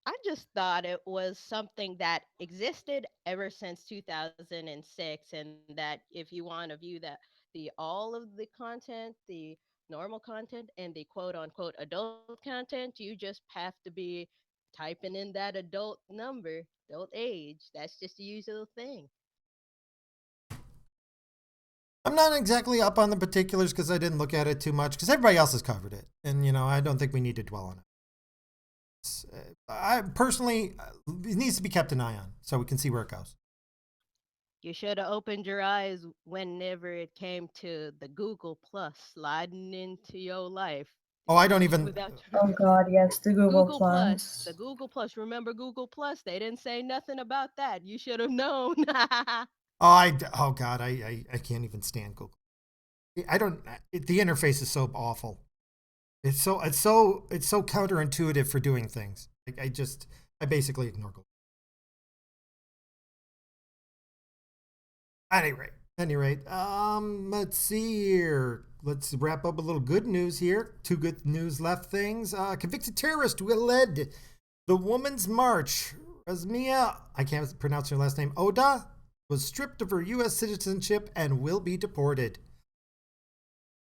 I just thought it was something that existed ever since 2006, and that if you want to view that the all of the content, the normal content and the quote unquote adult content, you just have to be typing in that adult number, adult age. That's just the usual thing. I'm not exactly up on the particulars because I didn't look at it too much because everybody else has covered it, and I don't think we need to dwell on it. I personally, it needs to be kept an eye on so we can see where it goes. You should have opened your eyes whenever it came to the Google Plus sliding into your life Oh, I don't even. without Oh God, yes, the Google Google Plus, the Plus. Google Plus. Remember Google Plus? They didn't say nothing about that. You should have known. Oh God, I can't even stand Google. I don't. The interface is so awful. It's so counterintuitive for doing things. I basically ignore Google. Any rate, let's see here. Let's wrap up a little good news here. Two good news left things. Convicted terrorist who led the Women's March, Razmia, I can't pronounce her last name, Oda, was stripped of her U.S. citizenship and will be deported.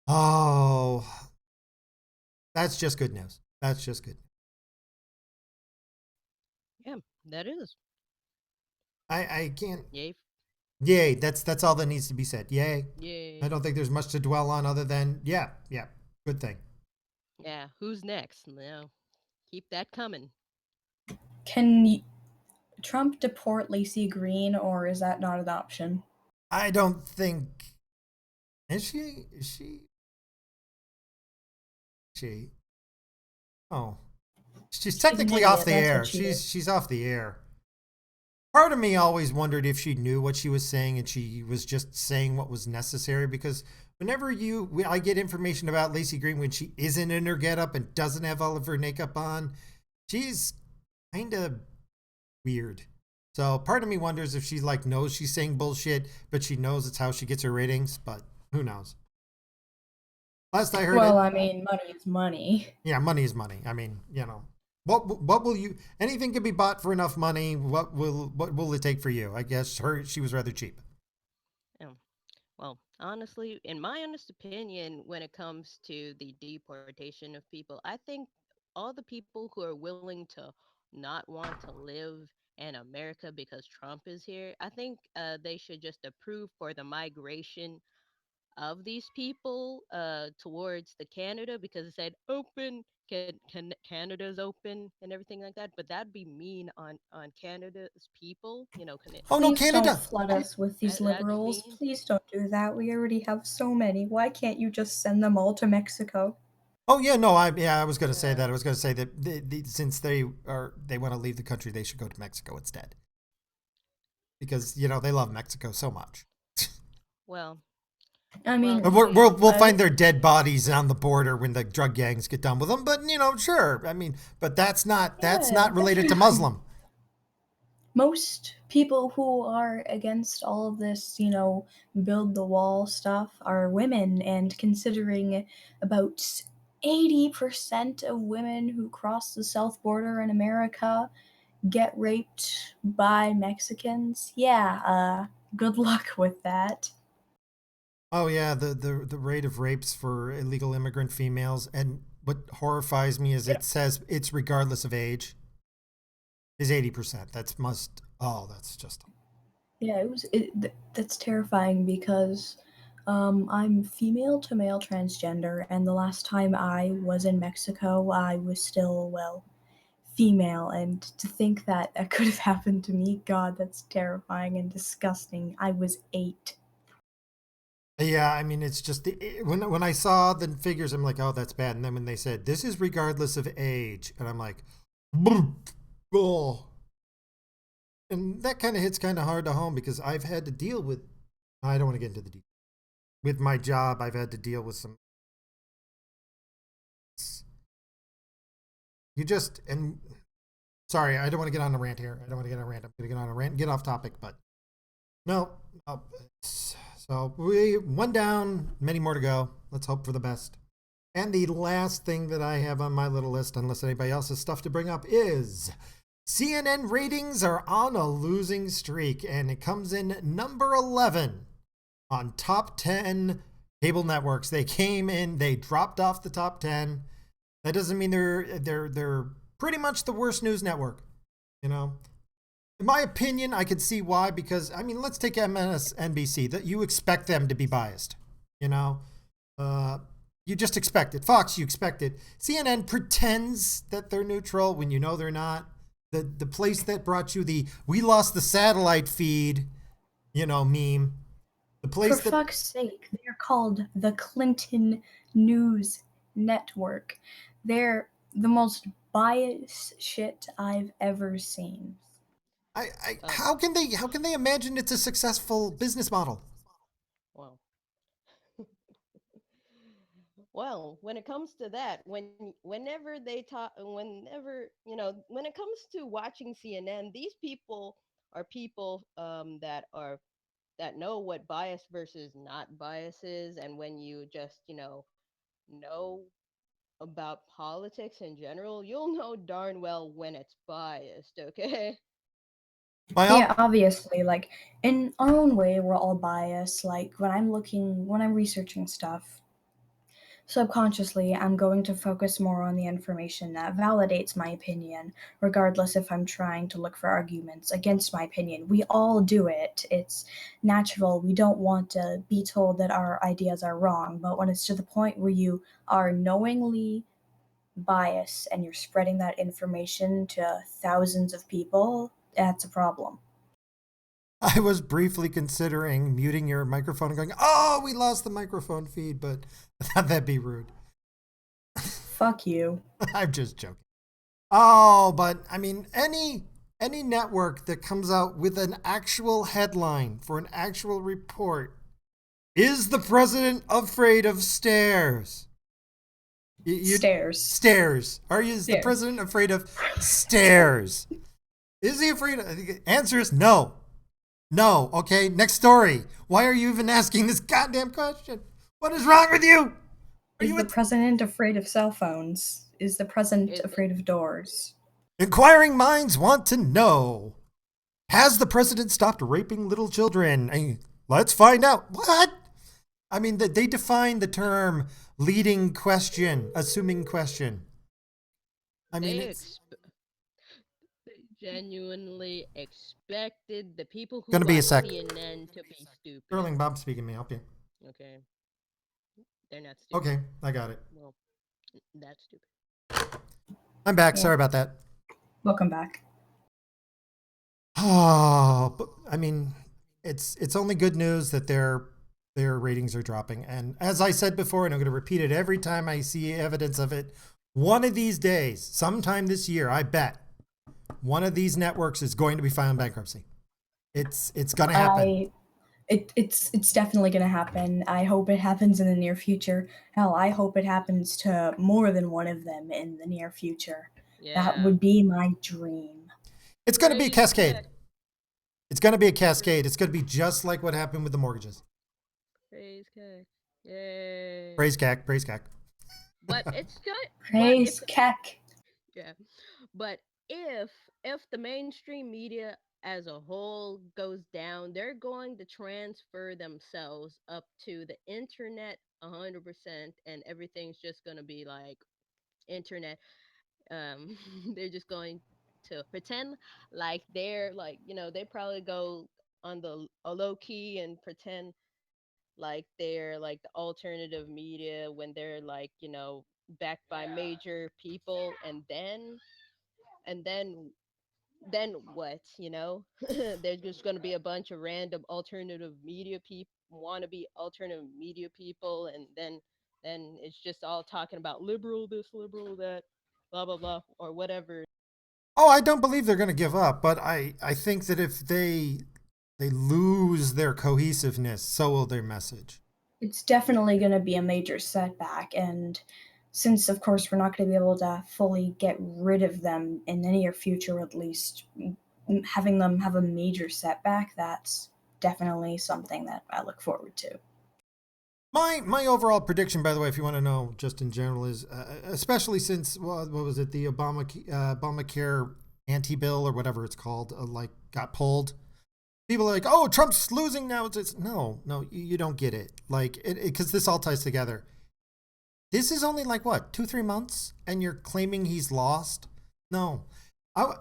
Oh, that's just good news. That's just good. Yeah, that is. I can't. Yay. Yay! That's all that needs to be said. Yay! I Yay. don't think there's much to dwell on other than yeah, good thing. Yeah, who's next? No, keep that coming. Can Trump deport Lacey Green, or is that not an option? I don't think is she she oh she's She's an technically off idiot. the That's what air. she is. She's off the air. Part of me always wondered if she knew what she was saying and she was just saying what was necessary because whenever I get information about Lacey Green when she isn't in her getup and doesn't have all of her makeup on, she's kind of weird. So part of me wonders if she like knows she's saying bullshit, but she knows it's how she gets her ratings. But who knows? Last I heard Well, it, I mean, money is money. yeah, money is money. I mean, what will you? Anything can be bought for enough money. What will it take for you? I guess she was rather cheap. Yeah. Well, honestly, in my honest opinion, when it comes to the deportation of people, I think all the people who are willing to not want to live in America because Trump is here, I think they should just approve for the migration of these people towards the Canada because it said open. Canada's open and everything like that, but that'd be mean on Canada's people. Oh no, Please don't Canada. flood us with these That'd be liberals. mean. Please don't do that. We already have so many. Why can't you just send them all to Mexico? Oh yeah, no, I was going to say Uh, that. I was going to say that since they want to leave the country, they should go to Mexico instead because they love Mexico so much. well, I mean, Well, We'll I, find their dead bodies on the border when the drug gangs get done with them. But sure. I mean, but that's yeah, not related to definitely. Muslim. Most people who are against all of this, build the wall stuff are women, and considering about 80% of women who cross the south border in America get raped by Mexicans, yeah, good luck with that. Oh yeah, the rate of rapes for illegal immigrant females, and what horrifies me is it says it's regardless of age, is 80%. That's must. Oh, that's just. Yeah, that's terrifying because I'm female to male transgender, and the last time I was in Mexico, I was still, well, female, and to think that that could have happened to me, God, that's terrifying and disgusting. I was 8. Yeah, I mean, it's just when I saw the figures, I'm like, oh, that's bad. And then when they said this is regardless of age, and I'm like, oh, and that kind of hits kind of hard to home because I've had to deal with. I don't want to get into the details. With my job, I've had to deal with some. You just and sorry, I don't want to get on a rant here. I don't want to get on a rant. I'm going to get on a rant and get off topic, but no. no so we one down, many more to go. Let's hope for the best. And the last thing that I have on my little list, unless anybody else has stuff to bring up, is CNN ratings are on a losing streak, and it comes in number 11 on top 10 cable networks. They came in, they dropped off the top 10. That doesn't mean they're pretty much the worst news network. In my opinion, I could see why, because I mean, let's take MSNBC. That you expect them to be biased. You know, you just expect it. Fox, you expect it. CNN pretends that they're neutral when you know they're not. The place that brought you the "we lost the satellite feed," meme. The For place that fuck's sake, they're called the Clinton News Network. They're the most biased shit I've ever seen. um, how can they imagine it's a successful business model? well, well, when it comes to that, whenever they talk, whenever when it comes to watching CNN, these people are people that know what bias versus not bias is, and when you just know about politics in general, you'll know darn well when it's biased. Okay. Well, Yeah, obviously, like in our own way, we're all biased. Like when I'm researching stuff, subconsciously, I'm going to focus more on the information that validates my opinion, regardless if I'm trying to look for arguments against my opinion. We all do it. It's natural. We don't want to be told that our ideas are wrong, but when it's to the point where you are knowingly biased and you're spreading that information to thousands of people, that's a problem. I was briefly considering muting your microphone and going, "Oh, we lost the microphone feed," but I thought that'd be rude. Fuck you. I'm just joking. Oh, but I mean, any network that comes out with an actual headline for an actual report, is the president afraid of stairs? Stairs. Stairs. Is the Stairs. president afraid of stairs? Is he afraid of? Answer is no. No. Okay. Next story. Why are you even asking this goddamn question? What is wrong with you? Is the president afraid of cell phones? Is the president Is afraid of doors? Inquiring minds want to know. Has the president stopped raping little children? Let's find out. What? I mean, they define the term leading question, assuming question. I mean, they it's genuinely expected the people who going to be a watch sec. CNN to be stupid. Sterling Bob speaking. May I help you? Okay, they're not stupid. Okay, I got it. Well, that's stupid. I'm back. Yeah. Sorry about that. Welcome back. Oh, but I mean, it's only good news that their ratings are dropping. And as I said before, and I'm going to repeat it every time I see evidence of it, one of these days, sometime this year, I bet one of these networks is going to be filing bankruptcy. It's going to happen. It's definitely going to happen. I hope it happens in the near future. Hell, I hope it happens to more than one of them in the near future. That Yeah. would be my dream. It's going to be a Praise cascade. Cac. It's going to be a cascade. It's going to be just like what happened with the mortgages. Praise Cac. Yay. Praise CAC, praise CAC. But it's good. But if Praise Keck. yeah, but if if the mainstream media as a whole goes down, they're going to transfer themselves up to the internet 100%, and everything's just going to be like internet. They're just going to pretend like they're like, they probably go on the a low key and pretend like they're like the alternative media when they're like, backed by major people, and then what, there's just going to be a bunch of random alternative media people, wannabe alternative media people, and then it's just all talking about liberal this, liberal that, blah blah blah, or whatever. Oh, I don't believe they're going to give up, but I think that if they lose their cohesiveness, so will their message. It's definitely going to be a major setback, and since of course we're not going to be able to fully get rid of them in the near future, at least having them have a major setback, that's definitely something that I look forward to. My overall prediction, by the way, if you want to know, just in general, is especially since what was it, the Obamacare anti-bill or whatever it's called, like got pulled. People are like, "Oh, Trump's losing now." It's no, you don't get it. Like, because this all ties together. This is only like what 2-3 months, and you're claiming he's lost. No,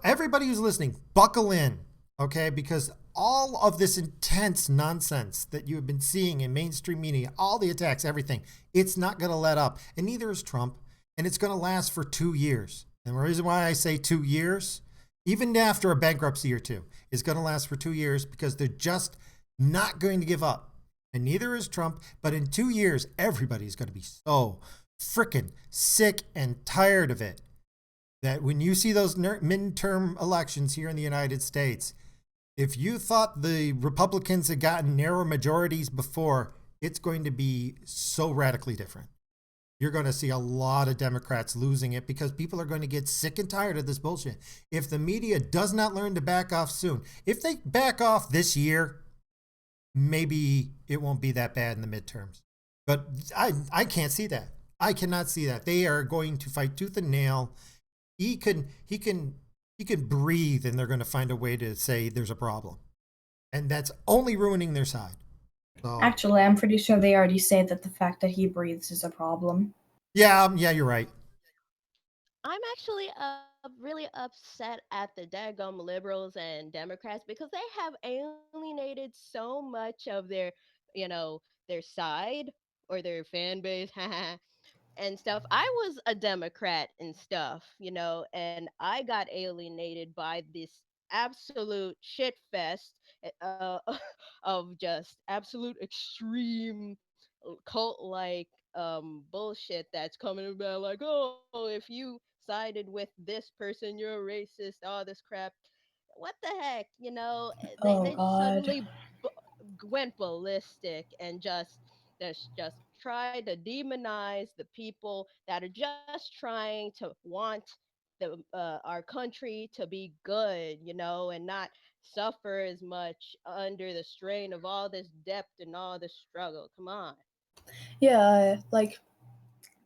everybody who's listening, buckle in, okay? Because all of this intense nonsense that you have been seeing in mainstream media, all the attacks, everything, it's not going to let up. And neither is Trump. And it's going to last for 2 years. And the reason why I say 2 years, even after a bankruptcy or two, is going to last for 2 years because they're just not going to give up. And neither is Trump. But in 2 years, everybody's going to be so freaking sick and tired of it that when you see those midterm elections here in the United States, if you thought the Republicans had gotten narrow majorities before, it's going to be so radically different. You're going to see a lot of Democrats losing it because people are going to get sick and tired of this bullshit. If the media does not learn to back off soon, if they back off this year, maybe it won't be that bad in the midterms. But I can't see that. I cannot see that. They are going to fight tooth and nail. He can breathe, and they're going to find a way to say there's a problem, and that's only ruining their side. So Actually, I'm pretty sure they already say that the fact that he breathes is a problem. yeah, you're right. I'm actually really upset at the daggum liberals and Democrats because they have alienated so much of their side or their fan base and stuff. I was a Democrat and stuff, and I got alienated by this absolute shit fest uh, of just absolute extreme cult like bullshit that's coming about like, oh, if you sided with this person, you're a racist, all this crap. What the heck, Oh they god. suddenly went ballistic and just try to demonize the people that are just trying to want our country to be good, and not suffer as much under the strain of all this debt and all this struggle. Come on. Yeah, like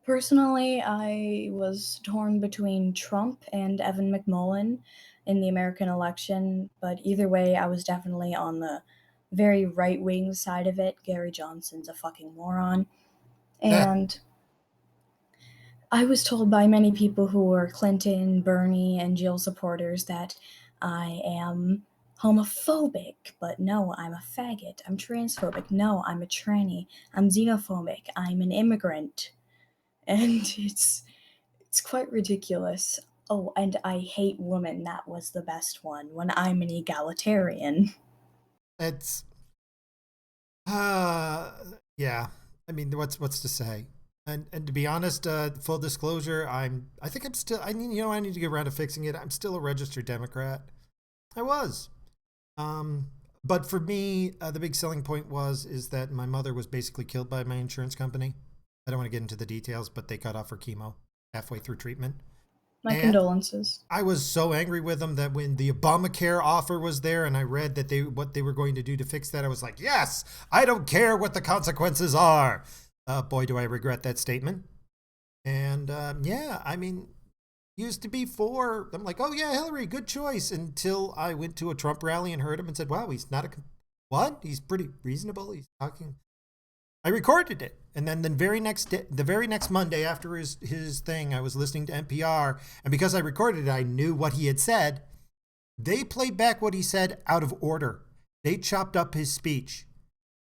personally, I was torn between Trump and Evan McMullen in the American election, but either way, I was definitely on the very right wing side of it. Gary Johnson's a fucking moron. Yeah. And I was told by many people who were Clinton, Bernie, and Jill supporters that I am homophobic, but no, I'm a faggot. I'm transphobic. No, I'm a tranny. I'm xenophobic. I'm an immigrant. And it's quite ridiculous. Oh, and I hate women. That was the best one. When I'm an egalitarian. It's uh yeah. I mean, what's to say? And to be honest, full disclosure, I think I'm still. I need to get around to fixing it. I'm still a registered Democrat. I was. Um, But for me, the big selling point is that my mother was basically killed by my insurance company. I don't want to get into the details, but they cut off her chemo halfway through treatment. My And condolences. I was so angry with them that when the Obamacare offer was there and I read that what they were going to do to fix that, I was like, yes, I don't care what the consequences are. Boy, do I regret that statement. And yeah, I mean, used to be for, I'm like, oh yeah, Hillary, good choice. Until I went to a Trump rally and heard him and said, wow, he's not what? He's pretty reasonable. He's talking. I recorded it. And then the very next day, the very next Monday after his thing, I was listening to NPR. And because I recorded it, I knew what he had said. They played back what he said out of order. They chopped up his speech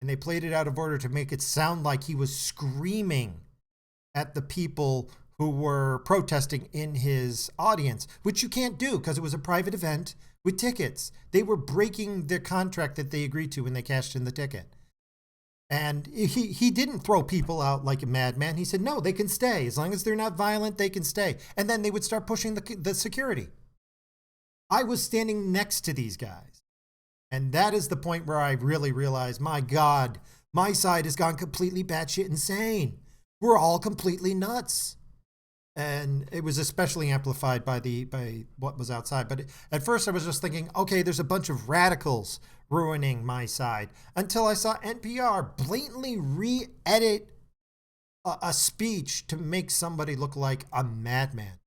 and they played it out of order to make it sound like he was screaming at the people who were protesting in his audience, which you can't do because it was a private event with tickets. They were breaking the contract that they agreed to when they cashed in the ticket. And he didn't throw people out like a madman. He said, no, they can stay. As long as they're not violent, they can stay. And then they would start pushing the security. I was standing next to these guys. And that is the point where I really realized, my God, my side has gone completely batshit insane. We're all completely nuts. And it was especially amplified by what was outside. But at first I was just thinking, okay, there's a bunch of radicals ruining my side, until I saw NPR blatantly re-edit a speech to make somebody look like a madman.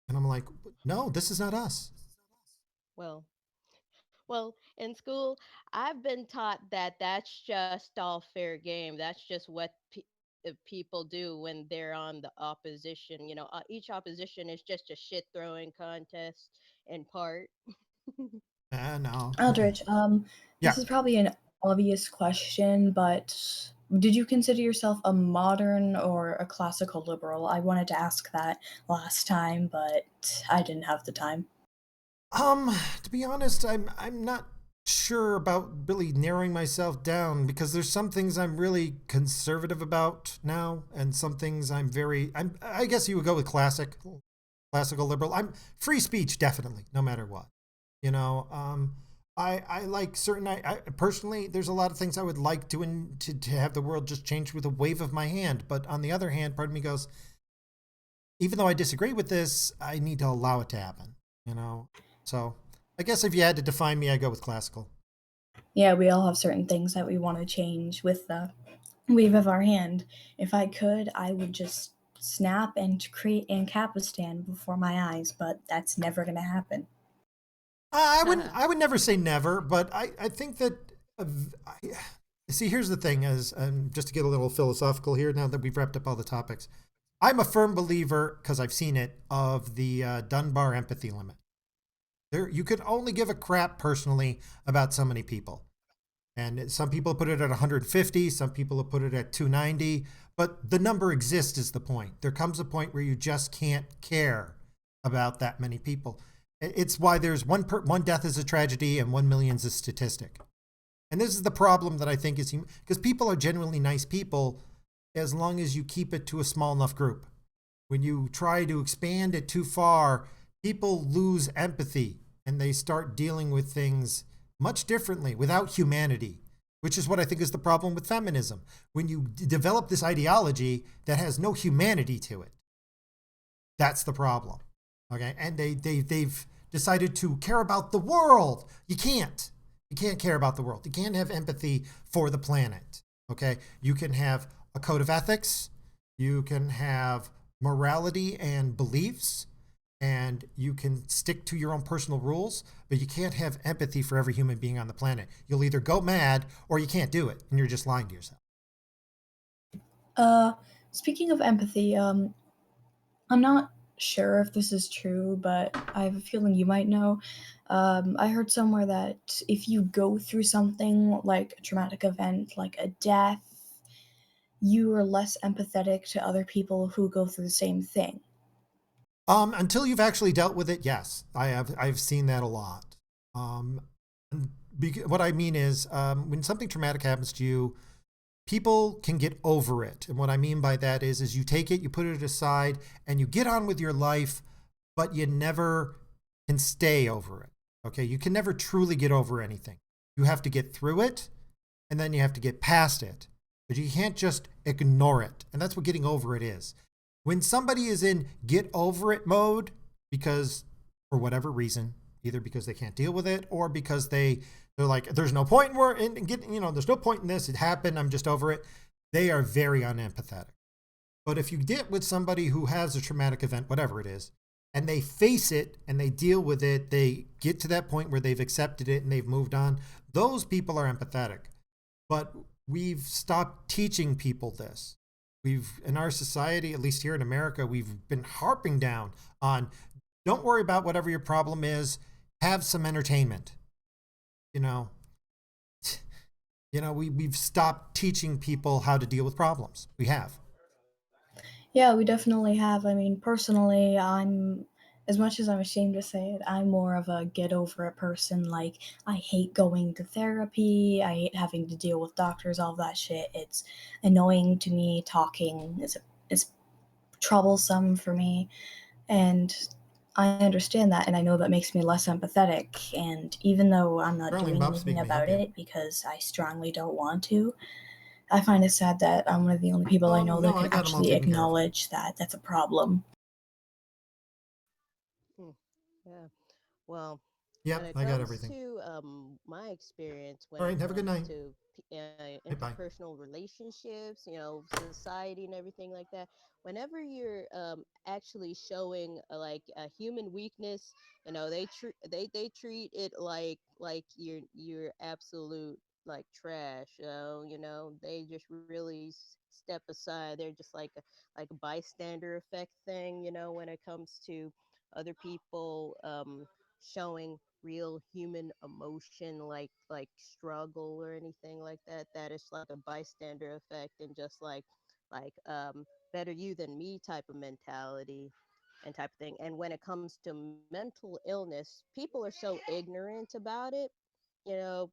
And I'm like, no, this is not us. Well, well, in school, I've been taught that that's just all fair game. That's just what people do when they're on the opposition. Each opposition is just a shit throwing contest in part. No. Eldritch, Yeah. this is probably an obvious question, but did you consider yourself a modern or a classical liberal? I wanted to ask that last time, but I didn't have the time. To be honest, I'm not sure about really narrowing myself down, because there's some things I'm really conservative about now, and some things I guess you would go with classical liberal. I'm free speech, definitely, no matter what. You know, I like certain. I personally, there's a lot of things I would like to have the world just change with a wave of my hand. But on the other hand, part of me goes, even though I disagree with this, I need to allow it to happen. You know, so I guess if you had to define me, I go with classical. Yeah, we all have certain things that we want to change with the wave of our hand. If I could, I would just snap and create Ancapistan before my eyes, but that's never going to happen. I would never say never, but I think that see, here's the thing: is just to get a little philosophical here. Now that we've wrapped up all the topics, I'm a firm believer, because I've seen it, of the Dunbar empathy limit. You can only give a crap personally about so many people, and some people put it at 150, some people have put it at 290, but the number exists is the point. There comes a point where you just can't care about that many people. It's why there's one death is a tragedy and 1 million is a statistic. And this is the problem that I think is, because people are genuinely nice people as long as you keep it to a small enough group. When you try to expand it too far, people lose empathy and they start dealing with things much differently without humanity, which is what I think is the problem with feminism. When you develop this ideology that has no humanity to it, that's the problem. Okay, and they've decided to care about the world. You can't care about the world. You can't have empathy for the planet. Okay, you can have a code of ethics, you can have morality and beliefs, and you can stick to your own personal rules, but you can't have empathy for every human being on the planet. You'll either go mad or you can't do it, and you're just lying to yourself. Speaking of empathy, I'm not sure if this is true, but I have a feeling you might know. I heard somewhere that if you go through something like a traumatic event, like a death, you are less empathetic to other people who go through the same thing. Until you've actually dealt with it, yes, I've seen that a lot. What I mean is, when something traumatic happens to you, people can get over it. And what I mean by that is you take it, you put it aside, and you get on with your life, but you never can stay over it. Okay, you can never truly get over anything. You have to get through it, and then you have to get past it. But you can't just ignore it. And that's what getting over it is. When somebody is in get over it mode, because for whatever reason, either because they can't deal with it or because they're like, there's no point in getting, there's no point in this. It happened. I'm just over it. They are very unempathetic. But if you get with somebody who has a traumatic event, whatever it is, and they face it and they deal with it, they get to that point where they've accepted it and they've moved on, those people are empathetic. But we've stopped teaching people this. In our society, at least here in America, we've been harping down on don't worry about whatever your problem is, have some entertainment. We've stopped teaching people how to deal with problems. We have. Yeah, we definitely have. I mean, personally, as much as I'm ashamed to say it, I'm more of a get over it person. Like, I hate going to therapy. I hate having to deal with doctors, all that shit. It's annoying to me. Talking is troublesome for me. And I understand that, and I know that makes me less empathetic. And even though I'm not Sterling doing Bob anything speaking, may I help about you? it because I strongly don't want to, I find it sad that I'm one of the only people I know No, that I can got them all actually taken care of. acknowledge that that's a problem. Hmm. Yeah. Well, when Yep, it I got comes everything. to my experience, when All it right, have a good comes night. to Bye. interpersonal relationships, society and everything like that, whenever you're actually showing like a human weakness, they treat it like you're absolute like trash. They just really step aside. They're just like a bystander effect thing. When it comes to other people showing real human emotion like struggle or anything like that is like a bystander effect and just like better you than me type of mentality and type of thing. And when it comes to mental illness, people are so ignorant about it, you know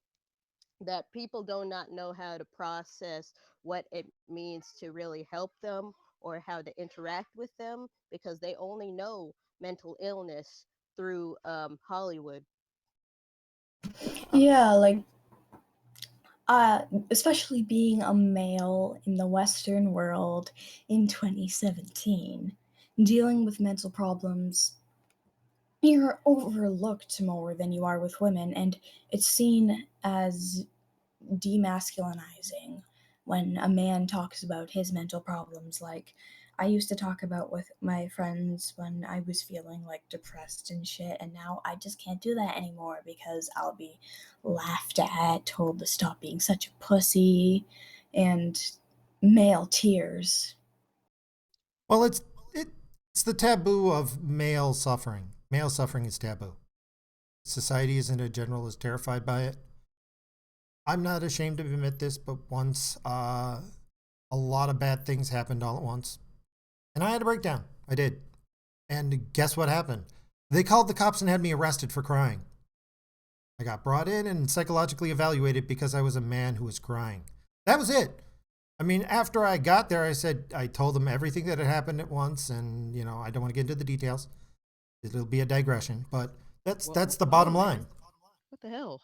that people do not know how to process what it means to really help them or how to interact with them because they only know mental illness through Hollywood. Yeah, like especially being a male in the Western world in 2017, dealing with mental problems, you're overlooked more than you are with women, and it's seen as demasculinizing when a man talks about his mental problems. Like, I used to talk about with my friends when I was feeling like depressed and shit, and now I just can't do that anymore because I'll be laughed at, told to stop being such a pussy, and male tears. Well, it's the taboo of male suffering. Male suffering is taboo. Society, as in general, is terrified by it. I'm not ashamed to admit this, but once a lot of bad things happened all at once, and I had a breakdown. I did, and guess what happened? They called the cops and had me arrested for crying. I got brought in and psychologically evaluated because I was a man who was crying. That was it. I mean, after I got there, I told them everything that had happened at once, and I don't want to get into the details. It'll be a digression, but that's the Oh bottom man, line. what the hell?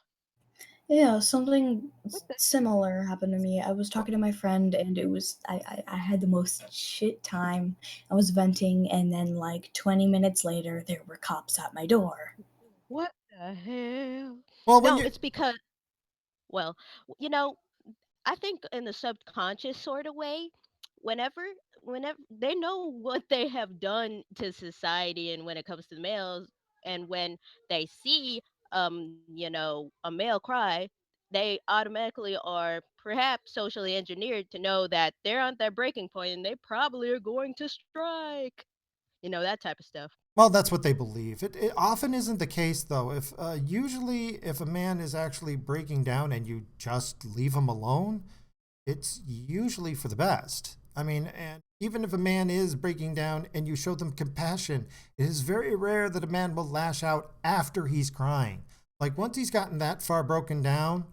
Yeah, something What the? similar happened to me. I was talking to my friend, and it was I had the most shit time. I was venting, and then like 20 minutes later, there were cops at my door. What the hell? Well, when No, you it's because well, you know, I think in the subconscious sort of way, whenever whenever they know what they have done to society and when it comes to the males, and when they see a male cry, they automatically are perhaps socially engineered to know that they're on their breaking point and they probably are going to strike. That type of stuff. Well, that's what they believe. It often isn't the case, though. If usually if a man is actually breaking down and you just leave him alone, it's usually for the best. I mean, and even if a man is breaking down and you show them compassion, it is very rare that a man will lash out after he's crying. Like once he's gotten that far broken down,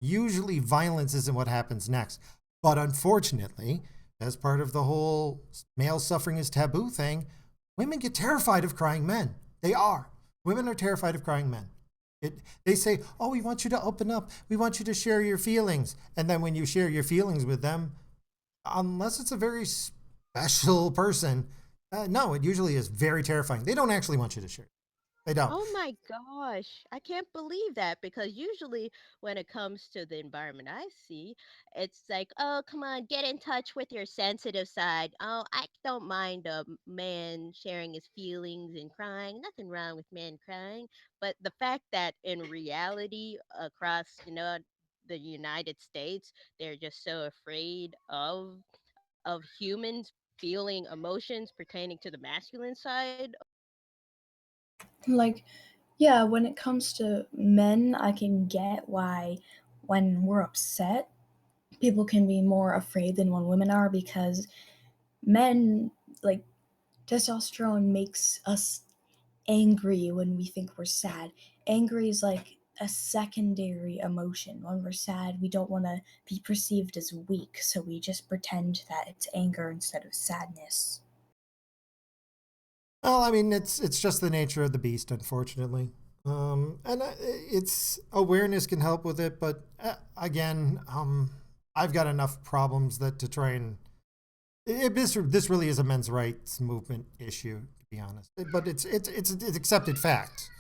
usually violence isn't what happens next. But unfortunately, as part of the whole male suffering is taboo thing, women get terrified of crying men. They are. Women are terrified of crying men. They say, "Oh, we want you to open up. We want you to share your feelings." And then when you share your feelings with them, unless it's a very special person, no, it usually is very terrifying. They don't actually want you to share. They don't. Oh my gosh, I can't believe that because usually when it comes to the environment I see, it's like, oh, come on, get in touch with your sensitive side. Oh, I don't mind a man sharing his feelings and crying. Nothing wrong with men crying. But the fact that in reality, across, the United States, they're just so afraid of humans feeling emotions pertaining to the masculine side. Like, yeah, when it comes to men, I can get why when we're upset, people can be more afraid than when women are because men, like, testosterone makes us angry when we think we're sad. Angry is like a secondary emotion. When we're sad, we don't want to be perceived as weak, so we just pretend that it's anger instead of sadness. Well, I mean, it's just the nature of the beast, unfortunately. And it's awareness can help with it, but again, I've got enough problems that to try and this really is a men's rights movement issue, to be honest. But it's accepted fact.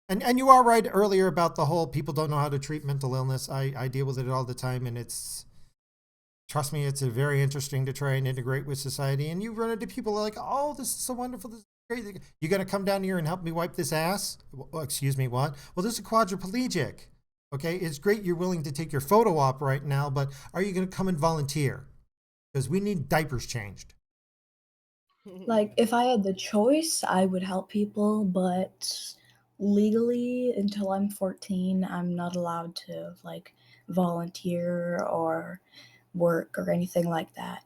And you are right earlier about the whole people don't know how to treat mental illness. I deal with it all the time, and it's trust me, it's a very interesting to try and integrate with society. And you run into people like, oh, this is so wonderful. This is great. You gonna come down here and help me wipe this ass? Well, excuse me, what? Well, this is quadriplegic. Okay, it's great you're willing to take your photo op right now, but are you gonna come and volunteer? Because we need diapers changed. Like, if I had the choice, I would help people, but legally, until I'm 14, I'm not allowed to, like, volunteer or work or anything like that.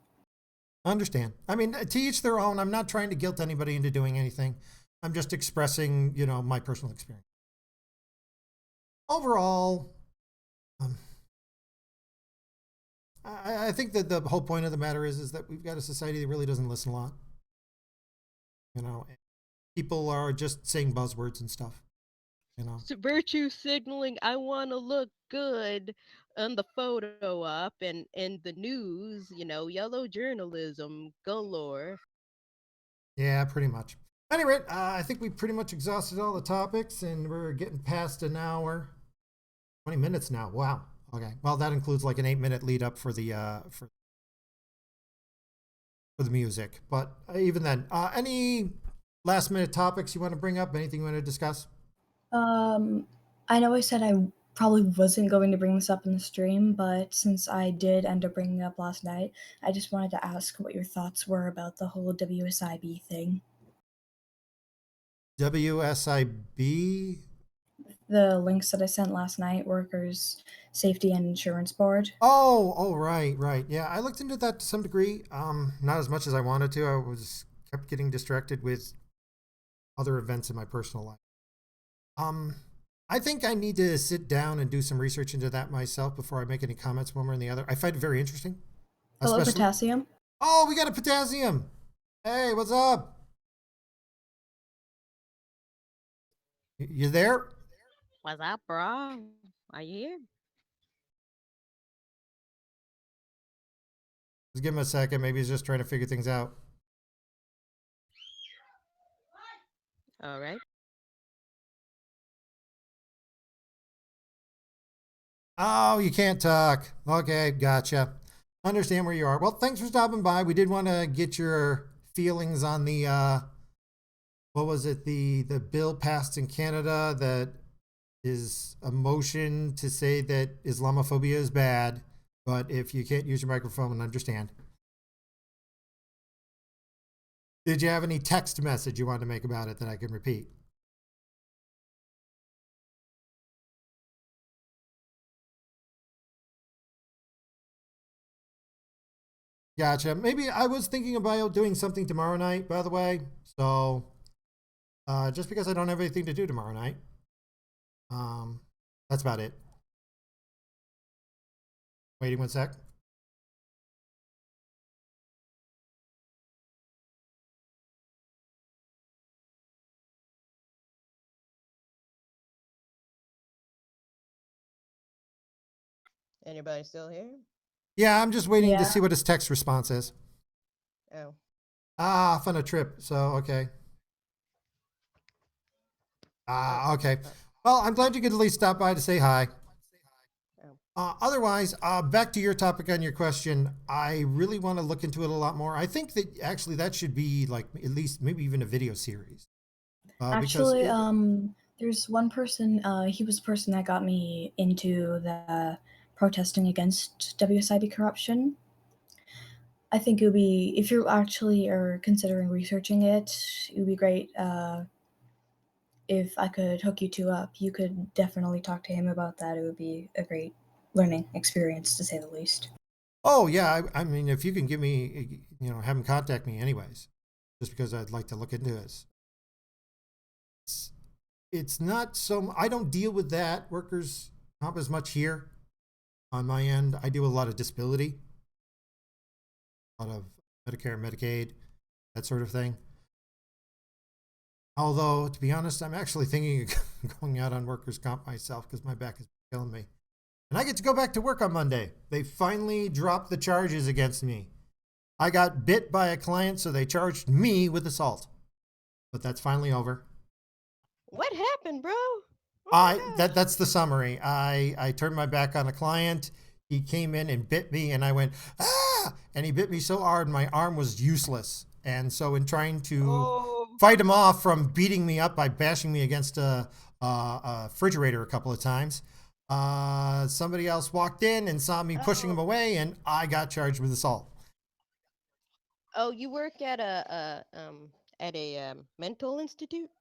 Understand. I mean, to each their own. I'm not trying to guilt anybody into doing anything. I'm just expressing, my personal experience. Overall, um, I think that the whole point of the matter is that we've got a society that really doesn't listen a lot. You know, people are just saying buzzwords and stuff. You know. Virtue signaling, I want to look good on the photo op and in the news, yellow journalism galore. Yeah, pretty much. Anyway, I think we pretty much exhausted all the topics, and we're getting past an hour, 20 minutes now. Wow. Okay. Well, that includes like an 8 minute lead up for the for the music. But even then, any last minute topics you want to bring up? Anything you want to discuss? Um, I know I said I probably wasn't going to bring this up in the stream, but since I did end up bringing it up last night, I just wanted to ask what your thoughts were about the whole WSIB thing. WSIB. The links that I sent last night, Workers' Safety and Insurance Board. Oh, right, right. Yeah, I looked into that to some degree. Not as much as I wanted to. I was kept getting distracted with other events in my personal life. Um, I think I need to sit down and do some research into that myself before I make any comments one way or the other. I find it very interesting, Hello, especially. Potassium. Oh, we got a potassium. Hey, what's up? You there? What's up, bro? Are you here? Just give him a second. Maybe he's just trying to figure things out. All right. Oh, you can't talk. Okay, gotcha. Understand where you are. Well, thanks for stopping by. We did want to get your feelings on the what was it? The bill passed in Canada that is a motion to say that Islamophobia is bad, but if you can't use your microphone, understand. Did you have any text message you wanted to make about it that I can repeat? Gotcha. Maybe I was thinking about doing something tomorrow night, by the way. So just because I don't have anything to do tomorrow night, um, that's about it. Waiting one sec. Anybody still here? Yeah, I'm just waiting to Yeah. see what his text response is. Oh. Off on a trip. So, okay. Oh. Okay. Well, I'm glad you could at least stop by to say hi. Oh. Otherwise, back to your topic on your question, I really want to look into it a lot more. I think that actually that should be like at least maybe even a video series. Because Actually, there's one person. He was the person that got me into the protesting against WSIB corruption. I think it would be, if you actually are considering researching it, it would be great if I could hook you two up. You could definitely talk to him about that. It would be a great learning experience, to say the least. oh yeah, I mean, if you can give me, have him contact me anyways, just because I'd like to look into this. It's not so. I don't deal with that workers comp as much here on my end. I deal with a lot of disability, a lot of Medicare, Medicaid, that sort of thing. Although, to be honest, I'm actually thinking of going out on workers comp myself because my back is killing me. And I get to go back to work on Monday. They finally dropped the charges against me. I got bit by a client, so they charged me with assault. But that's finally over. What happened, bro? Oh my gosh. That's the summary. I turned my back on a client. He came in and bit me, and I went ah, and he bit me so hard my arm was useless. And so, in trying to Oh. fight him off from beating me up by bashing me against a refrigerator a couple of times, somebody else walked in and saw me pushing him Oh. away, and I got charged with assault. Oh, you work at a mental institute?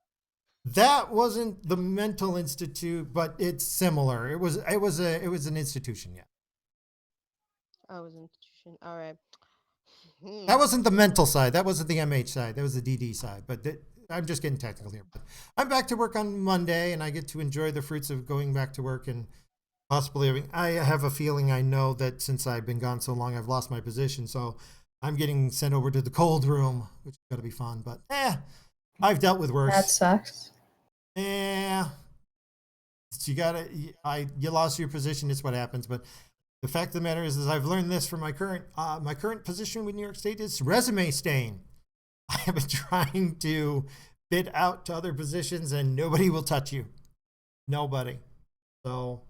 That wasn't the mental institute, but it's similar. It was an institution, yeah. I was institution. All right. That wasn't the mental side. That wasn't the MH side. That was the DD side. But I'm just getting technical here. But I'm back to work on Monday, and I get to enjoy the fruits of going back to work and possibly having. I have a feeling I know that since I've been gone so long, I've lost my position. So I'm getting sent over to the cold room, which is going to be fun. But I've dealt with That worse. sucks. Yeah, you lost your position. It's what happens. But the fact of the matter is I've learned this from my current position with New York State is resume stain. I have been trying to bid out to other positions, and nobody will touch you. Nobody. So,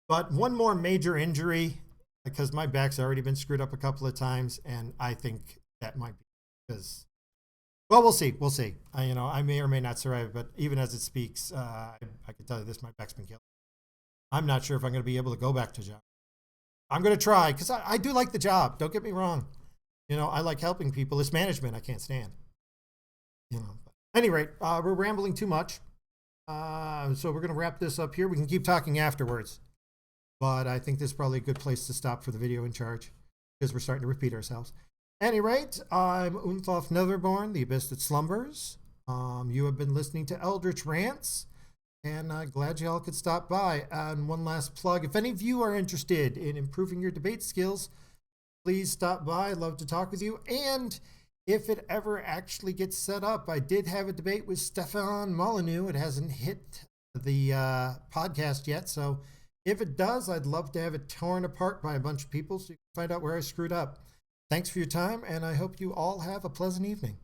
but one more major injury because my back's already been screwed up a couple of times, and I think that might be because. Well, we'll see. We'll see. I may or may not survive, but even as it speaks, I can tell you this: my back's been killed. I'm not sure if I'm going to be able to go back to job. I'm going to try because I do like the job. Don't get me wrong. I like helping people. It's management I can't stand. But at any rate, we're rambling too much. So we're going to wrap this up here. We can keep talking afterwards. But I think this is probably a good place to stop for the video in charge because we're starting to repeat ourselves. At any rate, I'm Unthoff Netherborn, the abyss that slumbers. You have been listening to Eldritch Rants. And glad you all could stop by. And one last plug. If any of you are interested in improving your debate skills, please stop by. I'd love to talk with you. And if it ever actually gets set up, I did have a debate with Stefan Molyneux. It hasn't hit the podcast yet. So if it does, I'd love to have it torn apart by a bunch of people so you can find out where I screwed up. Thanks for your time, and I hope you all have a pleasant evening.